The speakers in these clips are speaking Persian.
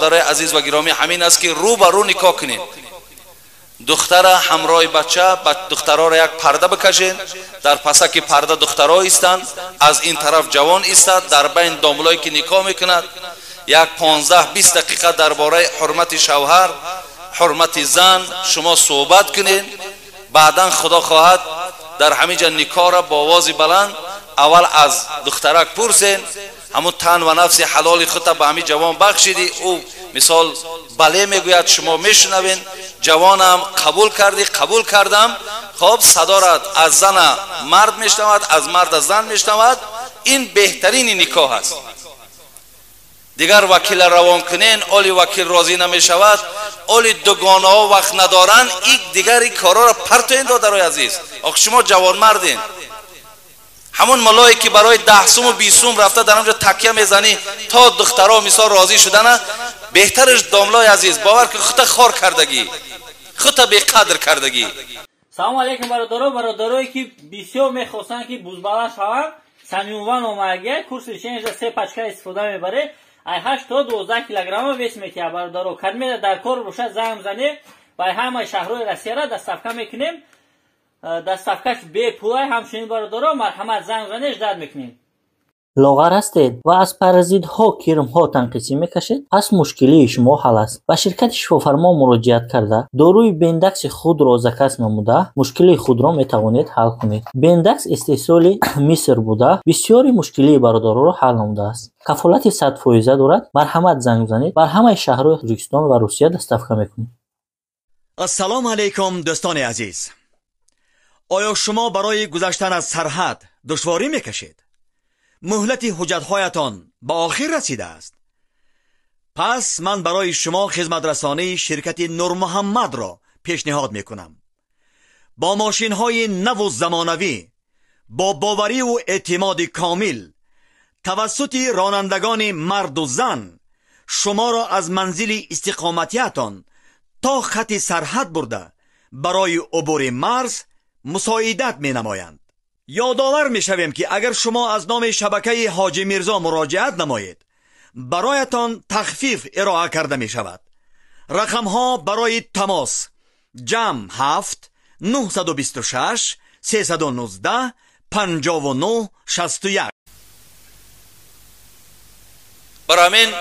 برادرای عزیز و گرامی همین است که رو به رو نکاح کنین. دختر همراه بچه دخترها را یک پرده بکشین، در پسک پرده دخترها ایستند، از این طرف جوان ایستد، در بین داملایی که نکاح میکند یک 15-20 دقیقه درباره حرمت شوهر، حرمت زن شما صحبت کنین. بعدا خدا خواهد در همینجا نکاح را با آواز بلند اول از دخترک پرسین همون تن و نفس حلال خودت به همین جوان بخشیدی؟ او مثال بله میگوید، شما میشنوین، جوانم قبول کردی؟ قبول کردم. خب صدا را از زن مرد میشنود، از مرد از زن میشنود. این بهترین نکاح است. دیگر وکیل روان کنین، اولی وکیل راضی نمیشود، اولی دوگانه ها وقت ندارن، این دیگر این کارا را پرتوین دادرای عزیز. آخه شما جوان مردین، همون ملایی که برای 10 سوم و 20 سوم رفته در اونجا تکیه میزنی تا دخترها مثال راضی شدن، بهترش داملای عزیز باور که خودت خار کردگی، خودت بی قدر کردگی. سلام علیکم برادرایی که بسیار میخواستن که بوزبالا شوند، صمیموان اومگه کورس چنج 3 پچکه استفاده میبره، ای 8 تا 12 کیلوگرم ویس میتیه. برادرو کدمی در کار روشه زنگ زنی و همه شهرهای روسیه را دستافکه میکنیم، دستافکش به پولای همچنین برادرو مرحمت زنگ زنی اجداد میکنیم. لاغر هستید و از پارازیت‌ها کرم‌ها تنقیصی میکشید؟ پس مشکلی شما حل است. به شرکت شفافرما مراجعت کرده داروی بندکس خود را زکات نموده مشکلی خود را میتوانید حل کنید. بندکس استحصال مصر بوده بسیاری مشکلی برادرها را حل نموده است. کفالت 100% دارد. مرحمت زنگ زنید. بر همه شهرهای ترکستان و روسیه دستافکه میکنید. السلام علیکم دوستان عزیز. آیا شما برای گذشتن از سرحد دشواری میکشید؟ مهلت حجت‌هایتان به آخر رسیده است. پس من برای شما خدمت رسانی شرکت نور محمد را پیشنهاد میکنم. با ماشین‌های نو و زمانوی، با باوری و اعتماد کامل، توسط رانندگان مرد و زن شما را از منزل استقامتیتان تا خط سرحد برده برای عبور مرز مساعدت می نمایند. یادآور می شویم که اگر شما از نام شبکه حاجی میرزا مراجعت نمایید برایتان تخفیف ارائه کرده می شود. رقم ها برای تماس جمع 7 926 319 59 61. برای همین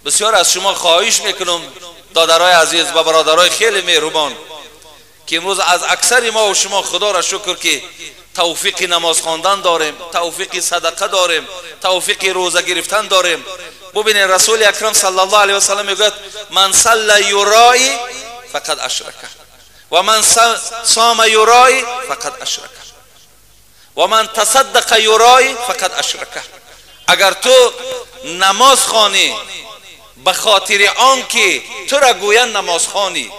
بسیار از شما خواهش میکنم دادرای عزیز و برادرای خیلی مهربان که امروز از اکثر ما و شما خدا را شکر که توفیق نماز خواندن داریم، توفیق صدقه داریم، توفیق روزه گرفتن داریم. ببینید رسول اکرم صلی الله علیه و سلم میگوید من صلی یرایی فقط اشرک و من صام یرایی فقط اشرک و من تصدق یرایی فقط اشرک. اگر تو نماز خوانی به خاطر آن که تو را گویند نماز خوانی،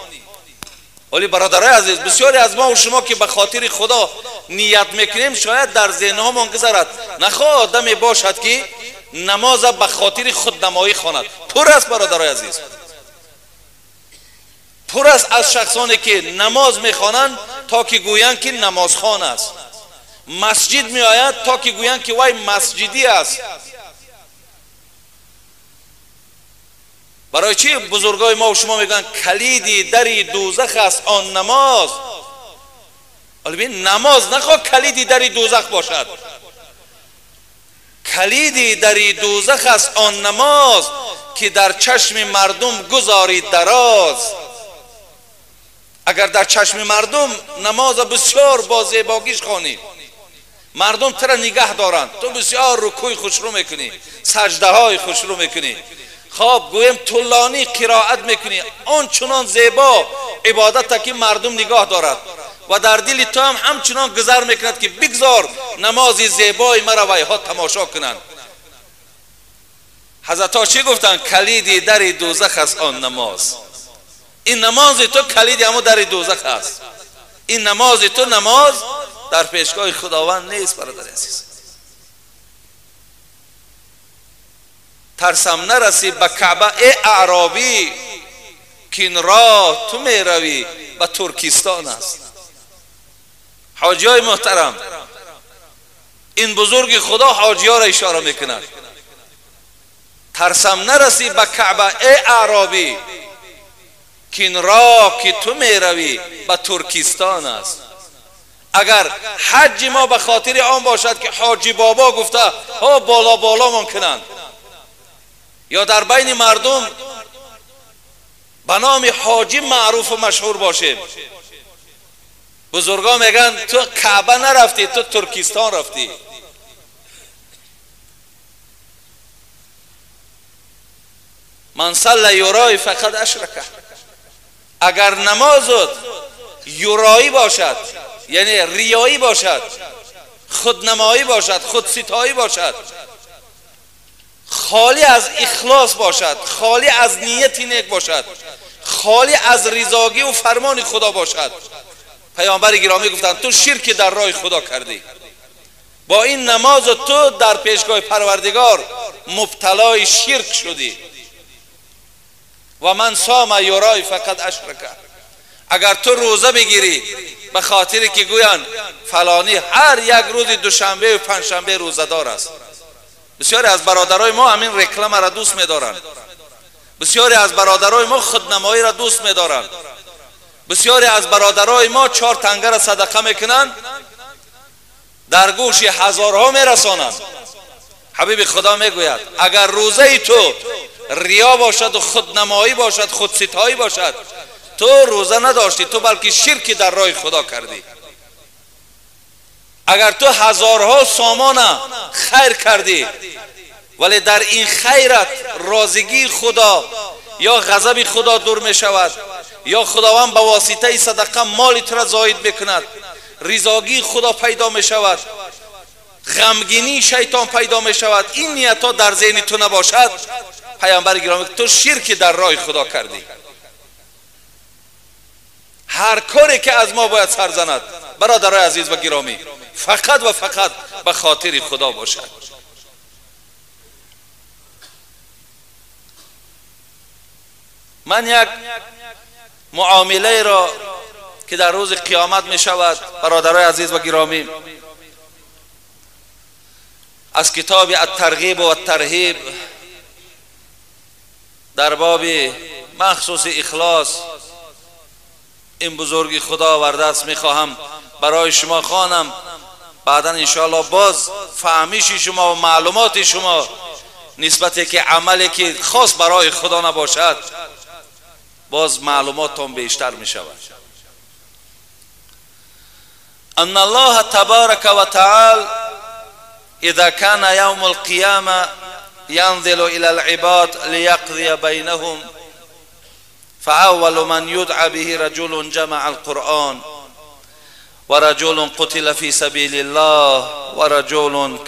ولی برادرای عزیز بسیاری از ما و شما که به خاطر خدا نیت میکنیم شاید در ذهن ها منگذرد نخواه آدمی باشد که نماز به خاطر خودنمایی خواند. پر است برادرای عزیز، پر است از شخصانی که نماز میخوانند تا که گویند که نماز خوان است، مسجد میآید تا که گویند که وای مسجدی است. برای چی بزرگای ما و شما میگن کلید در دوزخ است آن نماز؟ ولی ببین نماز نخواه کلید در دوزخ باشد. کلید در دوزخ است آن نماز که در چشم مردم گذارید دراز. اگر در چشم مردم نماز بسیار با زیباگیش خوانی، مردم ترا نگه دارند، تو بسیار رکوع خوشرو میکنی، سجده های خوشرو میکنی، خب گویم طولانی قرائت میکنی، آن چنان زیبا عبادت که مردم نگاه دارد و در دل تو هم همچنان گذر میکند که بگذار نماز زیبای مرا ویها تماشا کنند. حضرت ها چی گفتن؟ کلید در دوزخ است آن نماز. این نماز تو کلید همو در دوزخ است. این نماز تو نماز در پیشگاه خداوند نیست برادر عزیز. ترسم نرسی به کعبه ای اعرابی که این راه تو می روی به ترکستان است. حاجی های محترم، این بزرگ خدا حاجی ها را اشاره میکند. ترسم نرسی به کعبه ای اعرابی که این راه که تو می روی به ترکستان است. اگر حج ما به خاطر آن باشد که حاجی بابا گفته ها بالا بالا ممکنند، یا در بین مردم به نام حاجی معروف و مشهور باشیم، بزرگا میگن تو کعبه نرفتی، تو ترکستان رفتی. من صلی یرای فقط اشرکه. اگر نمازت یرایی باشد، یعنی ریایی باشد، خودنمایی باشد، خودستایی باشد، خالی از اخلاص باشد، خالی از نیت نیک باشد، خالی از رضاگی و فرمان خدا باشد، پیامبر گرامی گفتند تو شرک در راه خدا کردی. با این نماز تو در پیشگاه پروردگار مبتلای شرک شدی. و من صام یرای فقط اشرکه. اگر تو روزه بگیری به خاطر که گویند فلانی هر یک روز دوشنبه و پنجشنبه روزه دار است، بسیاری از برادرای ما همین رکلم را دوست می‌دارند، بسیاری از برادرای ما خودنمایی را دوست می‌دارند، بسیاری از برادرای ما 4 تنگه را صدقه میکنند، در گوش هزارها میرسانند. حبیب خدا میگوید اگر روزه تو ریا باشد و خودنمایی باشد، خودستایی باشد، تو روزه نداشتی، تو بلکه شرک در راه خدا کردی. اگر تو هزارها سامان خیر کردی ولی در این خیرت راضگی خدا یا غضب خدا دور می شود، یا خداوند به واسطه صدقه مالت را زاید بکند، رضاگی خدا پیدا می شود، غمگینی شیطان پیدا می شود، این نیت ها در ذهن تو نباشد، پیامبر گرامی تو شرک در راه خدا کردی. هر کاری که از ما باید سر زند برادرای عزیز و گرامی فقط و فقط به خاطر خدا باشد. من یک معامله را که در روز قیامت می شود برادرای عزیز و گرامی از کتاب الترغیب و الترهیب در باب مخصوص اخلاص این بزرگی خدا آورده است، میخواهم برای شما خوانم، بعدا انشاءالله باز فهمیش شما و معلومات شما نسبت که عملی که خاص برای خدا نباشد باز معلوماتتون بیشتر میشود. ان الله تبارک و تعالی اذا كان يوم القيامه ينزل الى العباد ليقضي بينهم فاول من يدعى به رجل جمع القرآن ورجل قتل في سبيل الله ورجل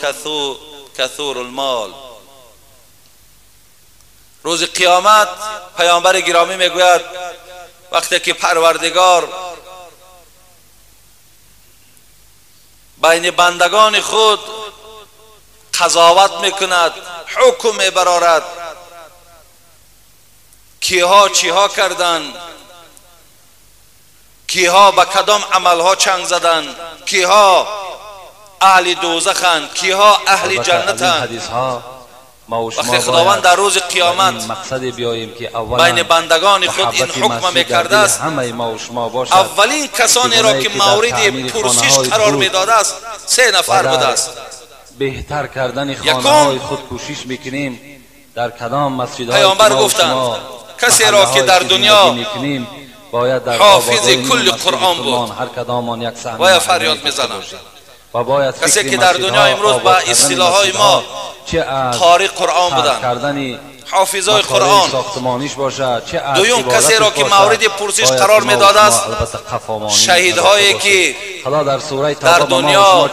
كثور المال. روز قیامت پیامبر گرامی میگوید وقتی که پروردگار بین بندگان خود قضاوت میکند، حکم میبرارد، کیها چیها کردن، کیها به کدام عملها چنگ زدن، کیها اهل دوزخند، کیها اهل جنتند. وقتی خداوند در روز قیامت بین بندگان خود این حکم میکرده است، اولین کسانی را که مورد پرسش قرار میداده است 3 نفر بوده است. بهتر کردن خانه های خود کوشش میکنیم، در کدام مسجدهای پیامبر گفتند کسی را که در دنیا حافظ کل قرآن بود باید فریاد میزنند، و باید کسی که در دنیا امروز با اصطلاح های ما قاری قرآن بودند، حافظای قرآن. دویم کسی را که مورد پرسش قرار میداده است شهیدهایی که در دنیا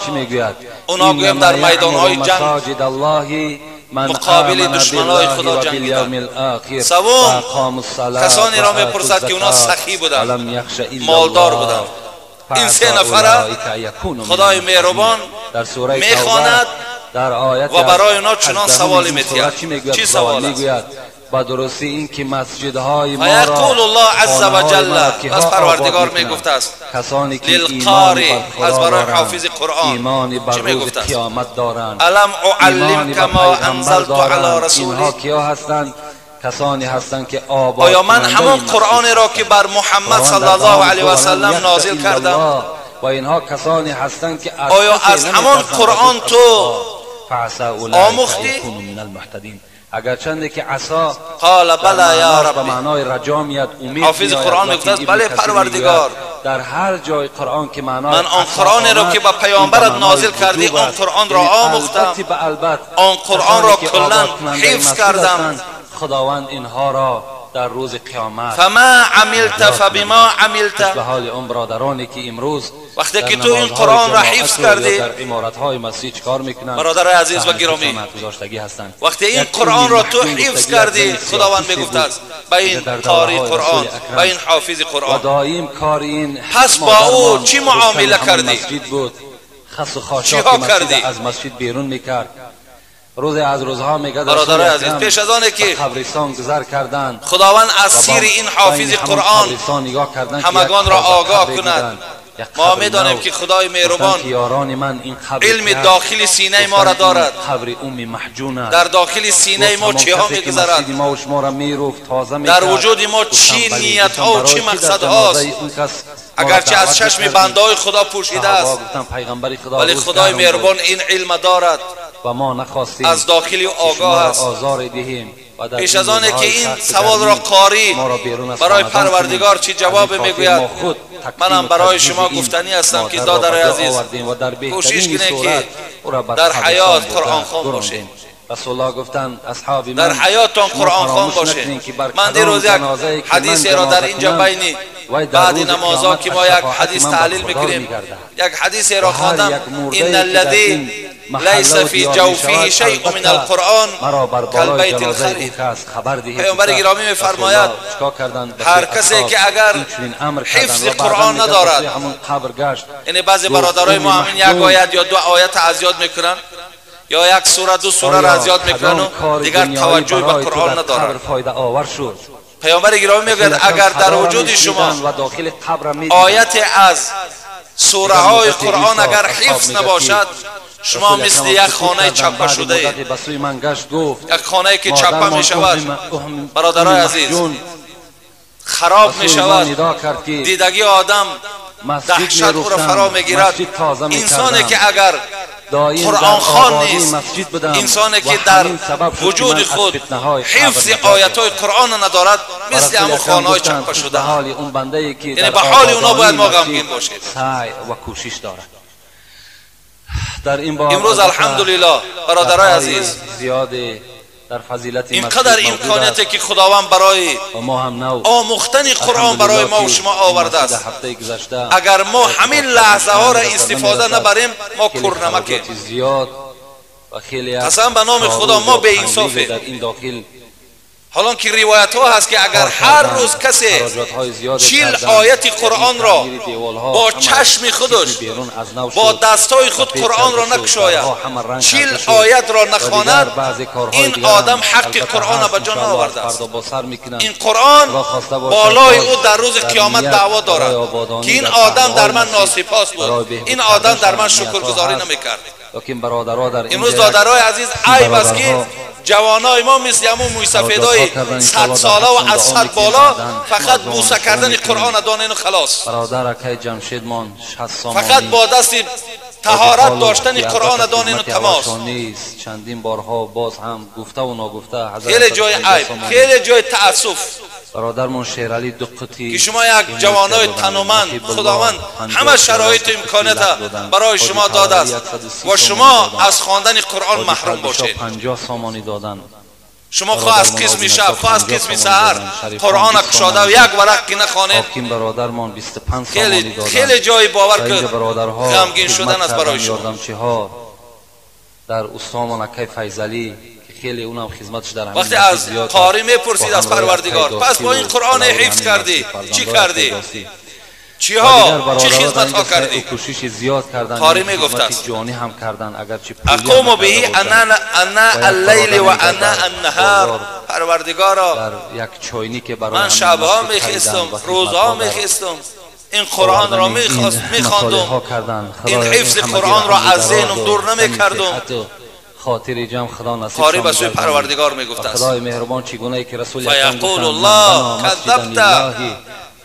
اونا گویم در میدانهای جنگ مقابل دشمنای خدا جنگیدند. سوم کسانی را میپرسد که اونا سخی بودند، مالدار بودند. این 3 نفر خدای مهربان میخواند و برای اونا چنان سوالی میتید. چی سوال است؟ با درستی این که مسجدهای ما را فیقول الله عز و جل، از پروردگار میگفته است کسانی که للقاری، از برای حافظ قرآن ایمانی بر روز قیامت دارند. الم اعلمک ما انزلت علی رسولی، اینها کیا هستند؟ کسانی هستند که آباد آیا من همان قرآن را که بر محمد صلی الله علیه و سلم نازل کردم، و اینها کسانی هستند که آیا از همان قرآن تو آموختی؟ اگرچند که عصا قال بلا یا رب، به معنای رجا میاد، امید حافظ قرآن میگه بله پروردگار، در هر جای قرآن که معنای من آن قرآن را که به پیامبرت نازل کردی آن قرآن را آموختم، آن قرآن را کلا حفظ کردم. خداوند اینها را در روز قیامت فما عملت فبما عملت، به حال اون برادرانی که امروز وقتی که تو این قرآن را حفظ کردی در امارت‌های مسجد کار میکنند، برادرای عزیز و گرامی، وقتی این قرآن را تو حفظ کردی، خداوند میگفته است به این قاری قرآن، به این حافظ قرآن، دائم کار این پس با او چی معامله کردی؟ خس و خاشاک کردی؟ از مسجد بیرون میکرد. روز از روزها میگه برادرای عزیز، پیش از آنه که قبرستان گذر کردند، خداوند از سیر این حافظ قرآن همگان را آگاه کند. ما میدانیم که خدای مهربان علم داخل سینه ما را دارد، در داخل سینه ما چه ها میگذرد، در وجود ما چی نیت ها و چی مقصد هاست، اگرچه از چشم بنده های خدا پوشیده است، ولی خدای مهربان این علم دارد، و ما نخواستیم از داخلی آگاه است. پیش از آنه که این سوال را قاری برای پروردگار چی جواب میگوید، منم برای شما گفتنی هستم که دادرای عزیز کوشش کنید که در حیات قرآن خوان باشید، در حیاتتان قرآن خوان باشید. من دیروز یک حدیثی را در اینجا بینی بعد نمازها که ما یک حدیث تعلیل میکنیم، یک حدیثی را خواندم، ان الذی لیس فی جوفه شیء من القرآن کالبیت الخرب. پیامبر گرامی میفرماید هر کسی که اگر حفظ قرآن ندارد، یعنی بعضی برادرای ما همین یک آیت یا دو آیت از یاد میکنن یا یک سوره دو سوره را از یاد میکنن و دیگر توجه به قرآن ندارن. پیامبر گرامی میگوید اگر در وجود شما آیت از سوره های قرآن اگر حفظ نباشد، شما مثل یک خانه چپه شده اید، یک خانه که چپه می شود برادرای عزیز خراب می شود، دیدگی آدم دهشت او را فرا می گیرد. انسانی که اگر قرآن خوان نیست، انسانی که در وجود خود حفظ آیت های قرآن ندارد، مثل همون خانه های چپه شده، یعنی به حال اونا باید ما غمگین باشیم. امروز الحمدلله برادرای عزیز اینقدر امکانیتی که خداوند برای آموختن قرآن برای ما و شما آورده است، اگر ما همین لحظه ها را استفاده نبریم ما کرنمکیم. قسم به نام خدا ما به انصافیم. حالا که روایت ها هست که اگر هر روز کسی 40 آیت قرآن را با چشم خودش با دستای خود قرآن را نکشاید، 40 آیت را نخواند، این آدم حق قرآن به جا نآورده است. این قرآن بالای او در روز قیامت دعوا دارد که این آدم در من ناسپاس بود، این آدم در من شکرگزاری نمیکرد. امروز دادرای عزیز عیب است که جوانای ما مثل همون موی سفیدای 100 ساله و از 100 بالا فقط بوسه کردن قرآن دانین و خلاص، فقط با دست طهارت داشتن قرآن دانین و تماس. چندین بارها باز هم گفته و نگفته خیلی جای عیب، خیلی جای تأسف برادرمون شیرعلی دقتی که شما یک جوانای تنومند خداوند همه شرایط امکانات برای شما داده است و شما از خواندن قرآن محروم باشید. 50 سامانی دادن، شما خواه از قسم شب خواه از قسم سحر قرآن کشاده و یک ورق که نخوانید. برادرمان 25 سامانی دادن. خیلی جای باور که غمگین شدن است برای شما. در استان مکه فیضلی خیلی اونم خدمتش در همین وقتی از قاری میپرسید از پروردگار پس با این قرآن حفظ کردی چی کردی؟ چیها چه خدمت ها کردی؟ کوشش زیاد کردن، قاری میگفت است جانی هم کردن، اگرچه اقوم بهی انا اللیل و انا النهار. پروردگارا در یک چاینی که برای من شبها میخستم، روزها میخستم، این قرآن را میخواندم، این حفظ قرآن را از ذهنم دور نمیکردم. خاطر جمع خدا نصیب قاری به سوی پروردگار میگفت است خدای مهربان چگونه که رسول فیقول الله کذبت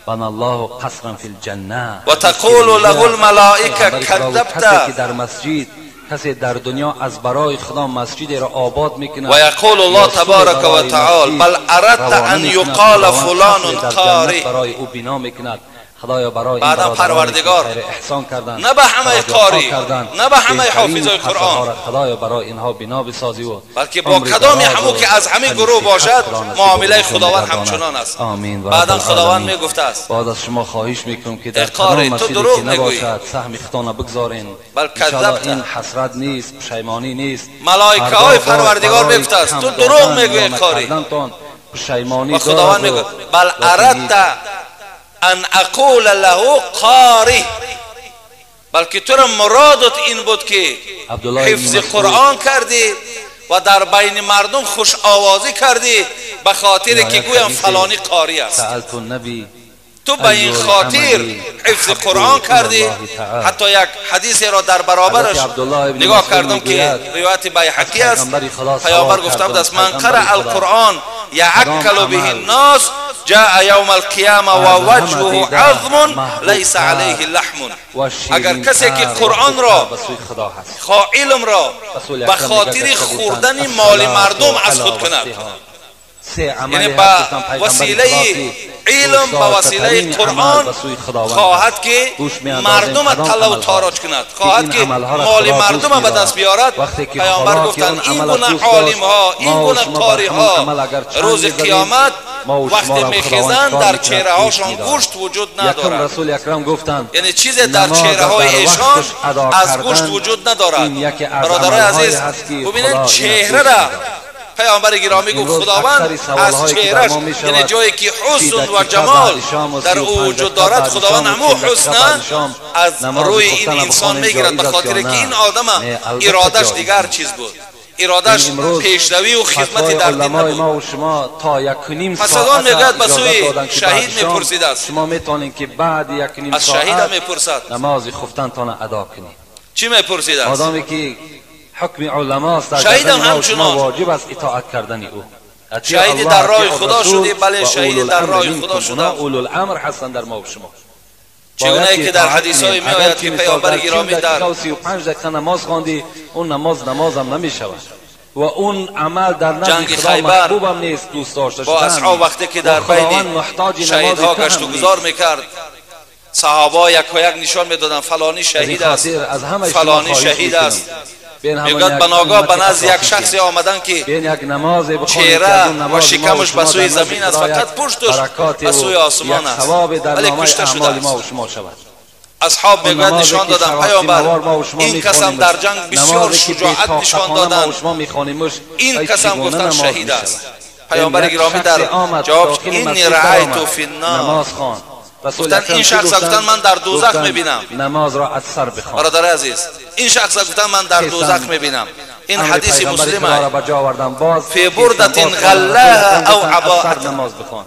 بنا الله قصرا فی الجنه و تقول له الملائکه کذبت. که در مسجد کسی در دنیا از برای خدا مسجد را آباد میکنه و یقول الله تبارک و تعالی بل اردت ان یقال فلان قاری. برای او بنا میکند خدایا برای بعدا پروردگار احسان کردن، نه به همه قاری، نه به همه حافظای قرآن، خدایا برای اینها بنا بسازی و بلکه با کدامی همو که از همه گروه باشد معامله خداوند همچنان است. بعدا خداوند میگفته است بعد از شما خواهش میکنم که در قاری کدام تو مسجدی دروغ که میگویی، نباشد سهم خطا بگذارین. بل کذبت. این حسرت نیست، پشیمانی نیست. ملائکه های پروردگار میگفته است تو دروغ میگویی قاری. پشیمانی و خداوند میگه بل اردت ان اقول له قاری، بلکه تو را مرادت این بود که حفظ قرآن کردی و در بین مردم خوش آوازی کردی به خاطر که گویم فلانی قاری است. سألت النبی تو به این خاطر حفظ قرآن کردی. حتی یک حدیث را در برابرش نگاه کردم که روایت بیهقی است. پیامبر گفته بود است من قرأ القرآن یعکل به الناس جاء یوم القیامه و وجهه عظم لیس علیه لحم. اگر کسی که قرآن را علم را به خاطر خوردن مال مردم از خود کند، یعنی با وسیله علم با وسیله قرآن خواهد که مردم طلب و تاراج کند، خواهد که مال مردم به دست بیارد. پیامبر گفتند این گونه عالم ها، این گونه قاری ها روز قیامت وقتی میخیزند در چهره هاشون گوشت وجود ندارد. رسول اکرم گفتند یعنی چیزی در چهره های ایشان از گوشت وجود ندارد. برادرای عزیز ببینید چهره را پیامبر گرامی گفت خداوند از چهرش، یعنی جایی که حسن و جمال در او وجود دارد، خداوند همو حسن از روی این انسان میگیرد، به خاطر که این آدم ارادش دیگر چیز بود، ارادش پیشروی و خدمت در دین نبود. پس از آن میگوید به سوی شهید میپرسید است، شما میتونین که بعد یک نیم از شهید هم میپرسد نماز خفتنتان ادا کنید. چی میپرسید است؟ آدمی که حکم علماست در شهید هم همچنان واجب است اطاعت کردن او. شهید در راه خدا شدی، بله شهید در راه خدا شدم. اولو الامر هستند در ما و شما. چگونه که در حدیث های می آید که پیامبر گرامی در 35 دقیقه نماز خواندی، اون نمازم نمی شود و اون عمل در نزد خدا محبوب هم نیست. دوست داشته با اصحاب وقتی که در بین شهیدها گشت و گذار میکرد، صحابه یک و یک نشان میدادن فلانی شهید است، فلانی شهید است. میگوید بناگاه به نزد یک شخص آمدن که چهره و شکمش به سوی زمین است، فقط پشتش به سوی آسمان است، ولی کشته شده است. اصحاب میگوید نشان دادن پیامبر این قسم در جنگ بسیار شجاعت نشان دادن، این قسم گفتن شهید است. پیامبر گرامی در جواب اینی رأیت فی النار، گفتن این شخص گفتن من در دوزخ میبینم. نماز را از سر بخوان. برادر عزیز این شخص گفتن من در دوزخ میبینم. این حدیث مسلم است. فی بردت غلها او عباءت. نماز بخوان.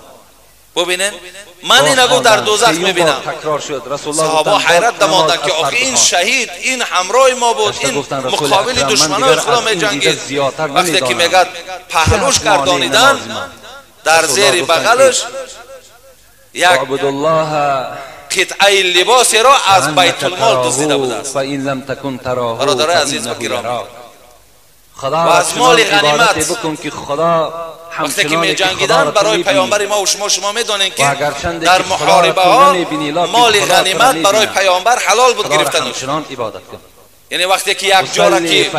ببینن من این نگو در دوزخ میبینم. صحابه حیرت دماندن که آخه این شهید، این همراه ما بود، این مقابل دشمنان خدا میجنگید. وقتی که میگد پهلوش گردانیدن، در زیر بغلش یک قطعه لباسی را از بیت المال دزدیده بوده است. برادرای عزیز و گرامی، و از مال غنیمت وقتی که می جنگیدن برای پیامبر ما و شما میدونین که در محاربه ها مال غنیمت برای پیامبر حلال بود گرفتنش. یعنی وقتی که یک جا را که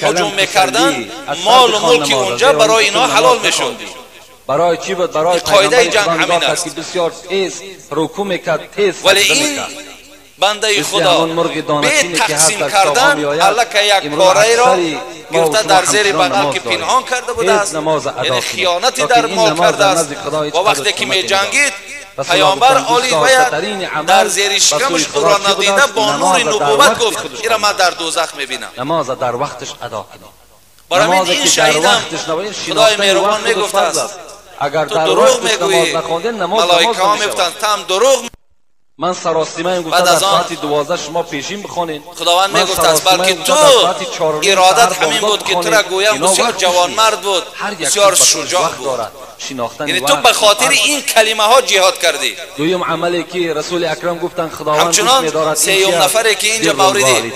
هجوم میکردن، مال و ملک اونجا برای اینا حلال میشد. برای چی بود؟ برای قاعده جنگ همین است. بسیار تیز رکوع میکرد، تیز. ولی این بنده خدا به تقسیم کردن الله که یک پاره را گفته در زیر بغل که پنهان کرده بوده است، یعنی خیانتی در مال کرده است. و وقتی که می جنگید پیامبر عالی باید در زیر شکمش او را ندیده با نور نبوت گفت ایرا من در دوزخ میبینم. نماز در وقتش ادا کنی. برای این شهیدم خدای مهربان میگفت است اگر تو در دروغ وقتش میگویی نماز نخوانده نماز ملائکه ها نمیشود. میفتند تم دروغ. من سراسیمه گفتم در ساعت 12 شما پیشین بخونین. خداوند میگفت است بلکه تو ارادت همین بود که تو را گویم بسیار جوان مرد بود، بسیار شجاع بود. یعنی تو به خاطر این کلمه ها جهاد کردی. دویم عملی که رسول اکرم گفتن خداوند همچنان سیوم نفری که اینجا موردی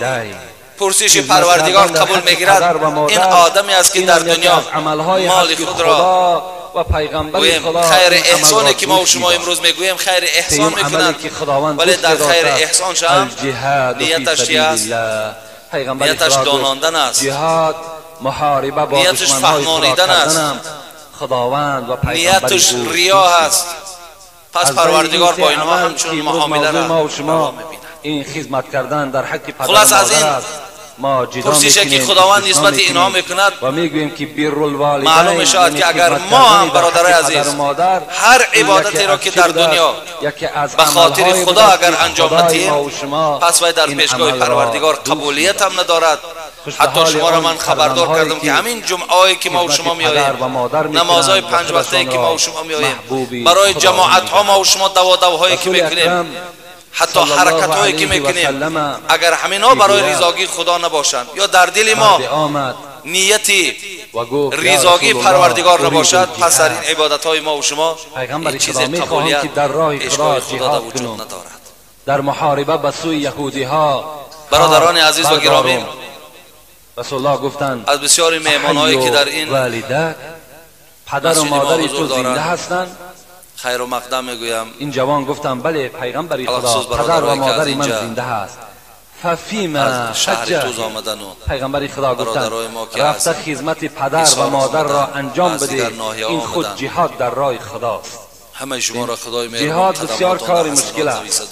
پرسش پروردگار قبول میگیرد این آدمی است که در دنیا مال خود را و پیغمبر خدا خیر احسانی که ما و شما امروز میگوییم خیر احسان میکنند، ولی در خیر احسانش هم نیتش چیست؟ نیتش داناندن است، جهاد محاربه با نیتش فهمانیدن است، خداوند و پیغمبر نیتش ریا است. پس پروردگار با اینها همچون معامله را شما این خدمت کردن در حق پدر خلاص از این ما پرسیشی که خداوند نسبت اینها میکند و میگوییم که بر الوالدین معلوم شود که اگر ما هم برادرای عزیز هر عبادتی را که در دنیا به خاطر خدا اگر انجام ندهیم پس وی در پیشگاه پروردگار قبولیت هم ندارد. حتی شما را من خبردار کردم که همین جمعه‌ای که ما و شما میآییم، نمازهای 5 وقته که ما و شما میآییم، برای جماعت ها ما و شما دوادوهایی که میکنیم، حتی حرکت هایی که میکنیم، اگر همینا برای رضاگی خدا نباشند یا در دل ما نیتی رضاگی پروردگار نباشد، پس در این عبادت های ما و شما این چیز قبولیت پیشگاه خدا در وجود ندارد. در محاربه به سوی یهودی ها برادران عزیز و گرامی، رسول الله گفتند از بسیاری مهمانهایی که در این پدر و مادری تو زنده هستند، خیر و مقدم میگویم این جوان گفتم بله پیغمبری خدا پدر و مادری من زنده هست. ففیما شهر توز آمدن و پیغمبری خدا گفتند رفته خدمت پدر و مادر را انجام بده، این خود جهاد در راه خداست. همه شما را خدای جهاد بسیار کار مشکل است.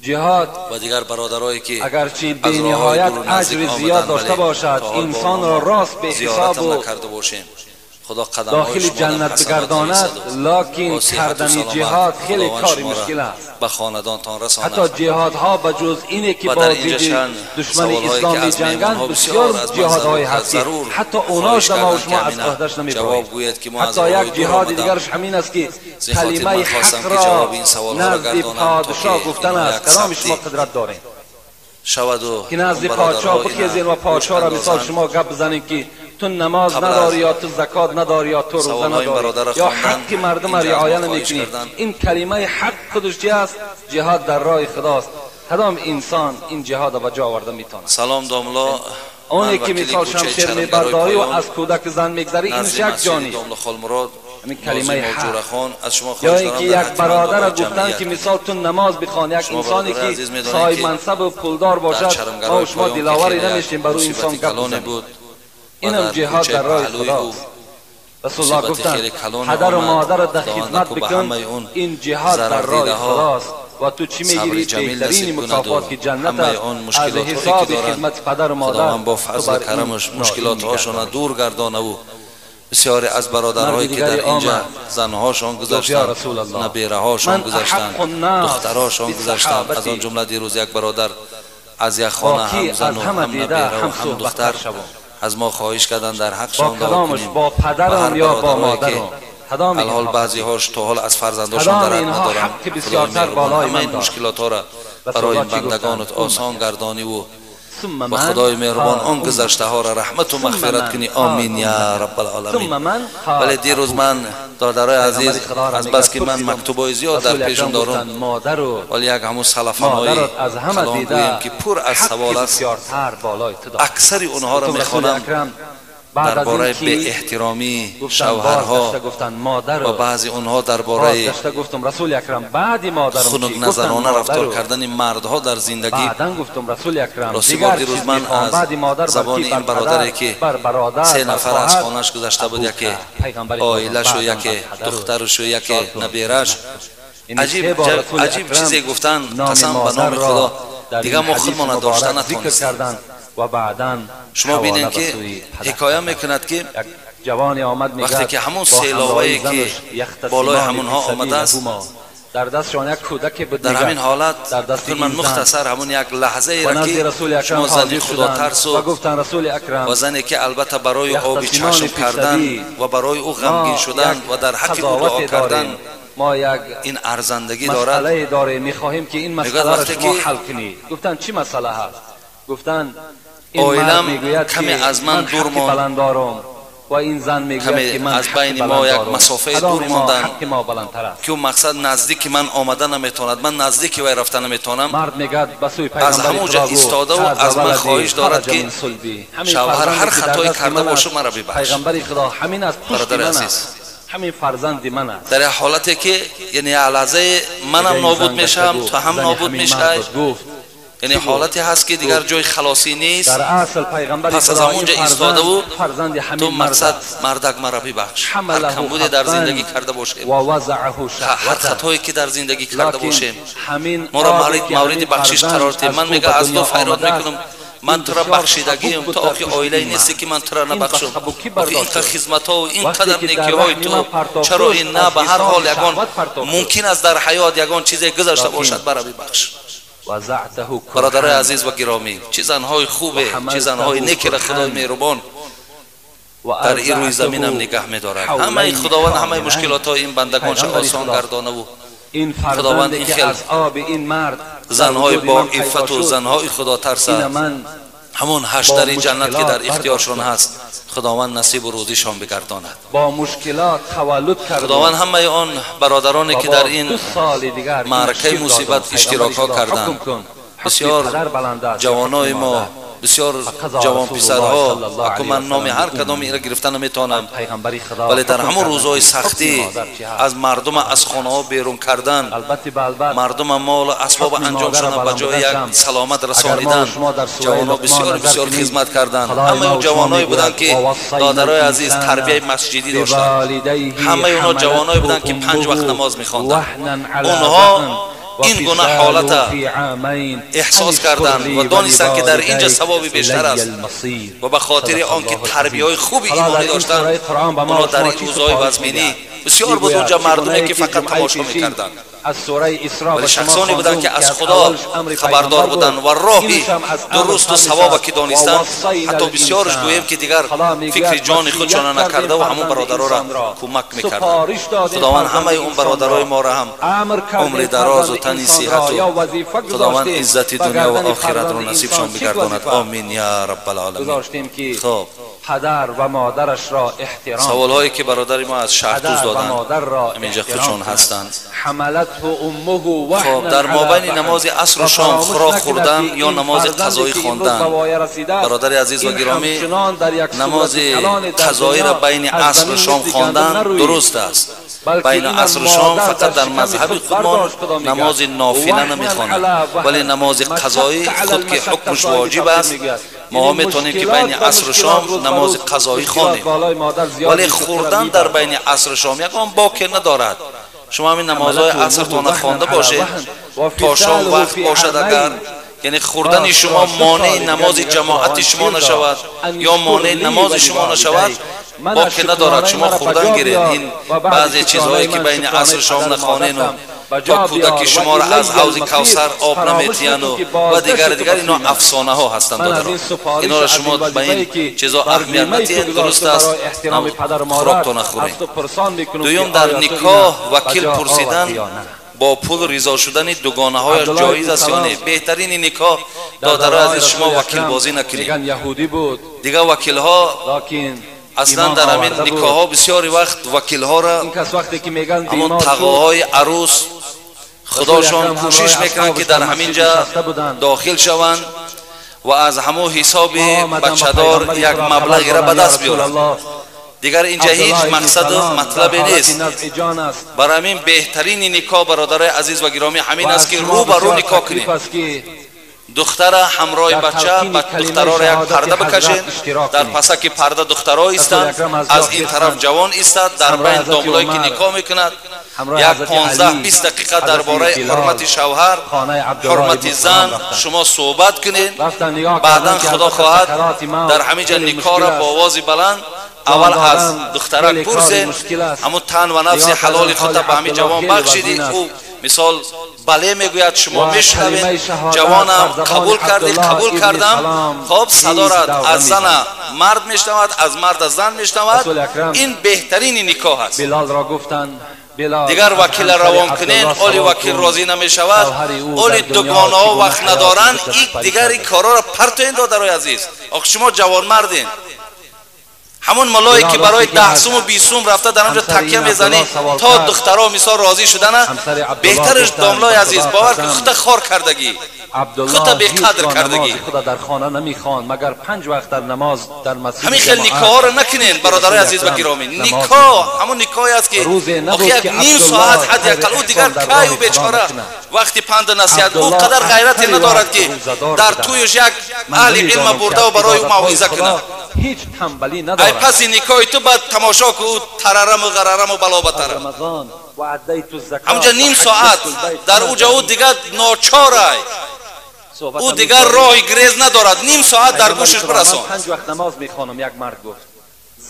جهاد و دیگر برادرایی که اگرچه به نهایت اجر زیاد داشته باشد، انسان را راست به حساب و داخل جنت بگرداند، لکن کردن جهاد خیلی کاری مشکل است. به خاندانتان رساند. حتی جهادها به جز اینه که با دشمن اسلامی جنگند، بسیار جهادهای هست که حتی اوناش ما و شما از عهدش نمیبریم. حتی یک جهاد دیگرش همین است که کلمه حق را نزد پادشاه گفتن است. کدام شما قدرت دارین که نزد پادشاه بخیزین و پادشاه را مثال شما گپ بزنین که تو نماز نداری یا تو زکات نداری یا تو روزه نداری یا حق مردم را رعایت نمیکنی. این کلمه حق خودش چی است؟ جهاد در راه خداست. کدام انسان این جهاد را به جا آورده میتونه؟ سلام داملا اونی که مثال شمشیر میبرداری و از کودک زن میگذری، اینش یک جانی همین کلمه حق. یا اینکه یک برادر را گفتن که مثال تو نماز بخوان، یک انسانی که صاحب منصب و پولدار باشد، ما و شما دلاوری نمیشیم برای انسان گپ بزنیم. اینم جهاد در راه خداست. رسول الله گفتند پدر و مادر در خدمت بکن، این جهاد در راه خداست و تو چی میگیری؟ بهترین مکافات که جنت است. از حساب خدمت پدر و مادر با فضل و کرمش مشکلات هاشون دور گردانه و بسیاری از برادرهایی که در اینجا زنهاشون گذاشتند، نبیره هاشون گذاشتند، دخترهاشون گذاشتند. از آن جمله دیروز یک برادر از یک خانه هم زن و هم نبیره و هم دختر از ما خواهش کردن در حقشان دعا کنیم. با پدرم یا با مادرم، الحال بعضی هاش تا حال از فرزنداشون در حق ندارن. همه این مشکلات ها را برای این بندگانت آسان گردانی و با خدای مهربان آن گذشته ها را رحمت و مغفرت کنی. آمین یا رب العالمین. ولی دیروز من دادرای عزیز از بس که من مکتوبای زیاد در پیشم دارم، ولی یک همون سلفانهایی کلام گویم که پر از سوال است، اکثر اونها را میخوانم درباره به احترامی شوهرها و بعضی اونها درباره خنک نظرانه رفتار کردن مردها در زندگی. راستی دیروز من از زبان این برادری که 3 نفر از خانهش گذشته بود، یکی آیلش و یکی دخترش و یکی نبیرش، عجیب چیزی گفتن، قسم به نام خدا دیگه ما خودمان داشته نتونستیم. و بعداً شما بینید که حکایه میکند که وقتی که همون سیلاوایی که بالای همونها آمده است، در دستشان یک کودک بود. در همین حالت من مختصر همون یک لحظه ای را که شما زن خدا ترس و گفتن رسول اکرم و زنی که البته برای آب چشم کردن و برای او غمگین شدن و در حق او دعا کردن ما یک این ارزندگی دارد. مسئله داره، میخواهیم که این مسئله را شما حل کنید. گفتن چی مسئله هست؟ گفتن این مرد میگوید کمی از من دور ماند و این زن میگوید که من از بین ما یک مسافه دور ماندن حق ما بلندتر است. که اون مقصد نزدیک من آمدن نمیتواند، من نزدیک وی رفتن نمیتونم. مرد میگد به سوی از همونجا ایستاده و از من خواهش دارد که شوهر هر خطایی کرده باشه مرا ببخش. پیغمبر خدا همین از پشت من است، همین فرزند من است. در حالتی که یعنی لحظه منم نابود میشم تو هم نابود میشی، یعنی حالتی هست که دیگر جای خلاصی نیست. در اصل پیغمبر پس از همونجا ایستاده و تو مقصد مردک مرا ببخش، هر کمبودی در زندگی کرده باشیم، هر خطایی که در زندگی کرده باشیم ما را مورد بخشش قرار دهیم. من میگه از تو فریاد میکنم من تو را بخشیدگیم، تو آخی آیله نیستی که من تو را نبخشم. آخی اینقدر خدمت ها و اینقدر نیکی های تو، چرا این نه به هر حال یگان ممکن است در حیات یگان چیزی گذشته باشد برا ببخش. برادرای عزیز و گرامی، چه زنهای خوبه، چه زنهای نیکی را خدای مهربان در این روی زمین هم نگه می‌دارد. همه خداوند همه مشکلات های این بندگانش آسان گردانه و خداوند این خیل زنهای با عفت و زنهای خدا ترس همون هشتری جنت که در اختیارشان هست خداوند نصیب و روزیشان بگرداند. با مشکلات تولد کرد خداوند همه آن برادرانی که در این معرکه مصیبت اشتراک ها کردند، بسیار جوانای ما، بسیار جوان پسرها، اما من نام هر کدام این را گرفتن نمیتونم، ولی در همون روزهای سختی از مردم از خانه ها بیرون کردن، مردم مال و اسباب انجامشان به جای یک سلامت رسانیدن، جوانها بسیار بسیار خدمت کردند. همه اون جوانایی بودند که دادرای عزیز تربیت مسجدی داشتند، همه اونها جوانایی بودند که 5 وقت نماز می‌خواندند. اونها این گونه حالت احساس کردند و دانستند که در اینجا ثوابی بیشتر است و به خاطر آنکه تربیت‌های خوبی ایمانی داشتند اونا در این روزهای وزمینی بسیار بود اونجا مردمی که فقط تماشا می‌کردند، ولی شخصانی بودند که از خدا خبردار بودند و راهی درست و ثواب که دانستند. حتی بسیارش گویم که دیگر فکر جان خودشان نکرده و همون برادرها را کمک میکردند. خداوند همه اون برادرای ما را هم عمر دراز و تنی صحت و خداوند عزت دنیا و آخرت را نصیبشان بگرداند. آمین یا رب العالمین. خب پدر و مادرش را احترام. سوال هایی که برادر ما از شهرتوز دادند اینجا خودشان هستند. خب در مابین نماز عصر و شام خوراک خوردن یا نماز قضایی خواندن، برادر عزیز و گرامی، نماز قضایی را بین عصر و شام خواندن درست است. بین عصر و شام فقط در مذهب خودمان نماز نافله نمیخواند، ولی نماز قضایی خود که حکمش واجب است ما میتونیم که بین عصر و شام نماز قضایی خوانیم، ولی خوردن در بین عصر و شام یکان باکی ندارد. شما همین نمازهای عصر تو نخوانده باشه تا شام وقت باشد، اگر یعنی خوردن شما مانع نماز جماعت شما نشود یا مانع نماز شما نشود باکی ندارد. شما خوردن گیرید. این بعضی چیزهایی که بین عصر شام نخوانین و کودک شما را از حوض کوثر آب نمیتین و دیگر اینا افسانه ها هستند. اینا را شما به این چیزا اهمیت ندین. درست است خوراک تو نخورین. دویم در نکاح وکیل پرسیدن با پول رضا شدن دوگانه هایش جایز است یا نه؟ بهترین نکاح دادرای عزیز شما وکیل بازی نکنید. دیگه وکیل ها اصلا در همین نکاح ها بسیاری وقت وکیل ها را همون تقاهای عروس خداشان کوشش میکنند که در همینجا داخل شوند و از همون حساب بچه دار یک مبلغی را به دست بیارند. دیگر اینجا هیچ مقصد و مطلبی نیست. برای همین بهترین نکاح برادرای عزیز و گرامی همین است که رو به رو نکاح کنید. دختر همراه بچه دخترها را یک پرده بکشید، در پسک پرده دخترها ایستند، از این طرف جوان ایستد، در بین داملایی که نکاح میکند یک 15-20 دقیقه درباره حرمت شوهر، حرمت زن شما صحبت کنید. بعدا خدا خواهد در همینجا نکاح را با آواز بلند اول از دخترک پرسید، همون تن و نفس حلال خود به همین جوان بخشیدی، او مثال بله میگوید شما میشنوید، جوانم قبول کردید، قبول کردم. خب صدا را از زن مرد میشنود، از مرد از زن میشنود. این بهترین نکاح است. بلال را گفتند دیگر وکیل روان کنین، اولی وکیل راضی نمیشود، اولی دوگانه ها وقت ندارن، این دیگر این کارا را پرتوین دادرای عزیز. آخه شما جوان مردین، همون ملایی که برای 10 سوم و 20 سوم رفته در آنجا تکیه میزنی تا دخترها مثال راضی شدن، بهترش داملای عزیز باور که خودت خار کردگی، خودت بی‌قدر کردگی. خدا در خانه نمیخوان مگر 5 وقت در نماز در مسجد. همین خیلی نکاح را نکنین برادرای عزیز و گرامی. نکاح همون نکاحی است که آخه یک نیم ساعت حداقل او دیگر کای و بیچاره وقتی پند و نصیحت او قدر غیرتی ندارد که در تویش یک اهل علم برده و برای او موعظه کنه. هیچ تنبلی ندارد. ای پس این نکاح تو بعد تماشا که او تررم و غررم و بلا بتره. همونجا نیم ساعت در اوجا او دیگر ناچاره، او دیگر راهی گریز ندارد، نیم ساعت در گوشش برسان. 5 وقت نماز میخوانم. یک مرد گفت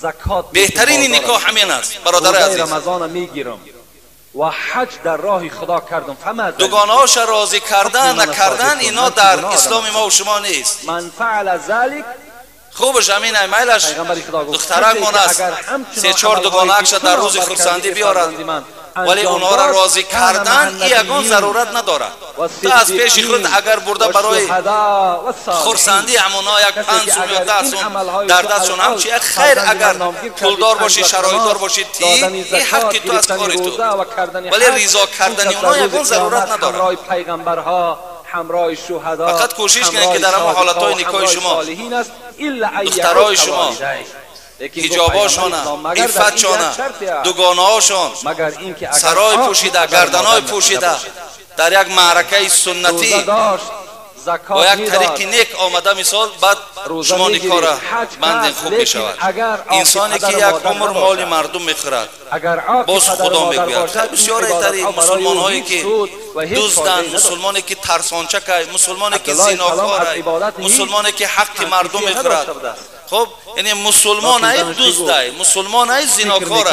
زکات بهترین نکاح همین است برادر عزیز. رمضان میگیرم و حج در راه خدا کردم. فما دوگانه‌هاش راضی کردن نکردن اینا در اسلام ما و شما نیست. من فعل ذلك خوبش همین میلش دخترک است 3-4 دوگانه اکش در روز خرسندی بیارد، ولی اونها را راضی کردن یگان ضرورت ندارد. تا از پیش خود اگر برده برای خرسندی همونا یک 5 سوم یا 10 سوم در دستشون هم چیه خیر، اگر پولدار باشی شرایطدار باشی تی این حق تو از کار تو، ولی رضا کردن اونها یگان ضرورت ندارد. همراه شهدا فقط کوشش کنید که در همه حالتهای نکاح شما دخترای شما حجاباشان، عفتشان، دوگانه‌هاشان سرای پوشیده، گردنهای پوشیده در یک معرکه سنتی با یک طریق نیک آمده مثال بعد شما نکاح را بندین خوب میشود. انسانی که یک عمر مال مردم میخورد باز خدا میگوید خیلی بسیار طریق مسلمان هایی که دزدن، مسلمانی که ترسانچک، مسلمانی که زناکار، مسلمانی که حق مردم میخورد. خب یعنی مسلمان های دزد، مسلمان های زناکار،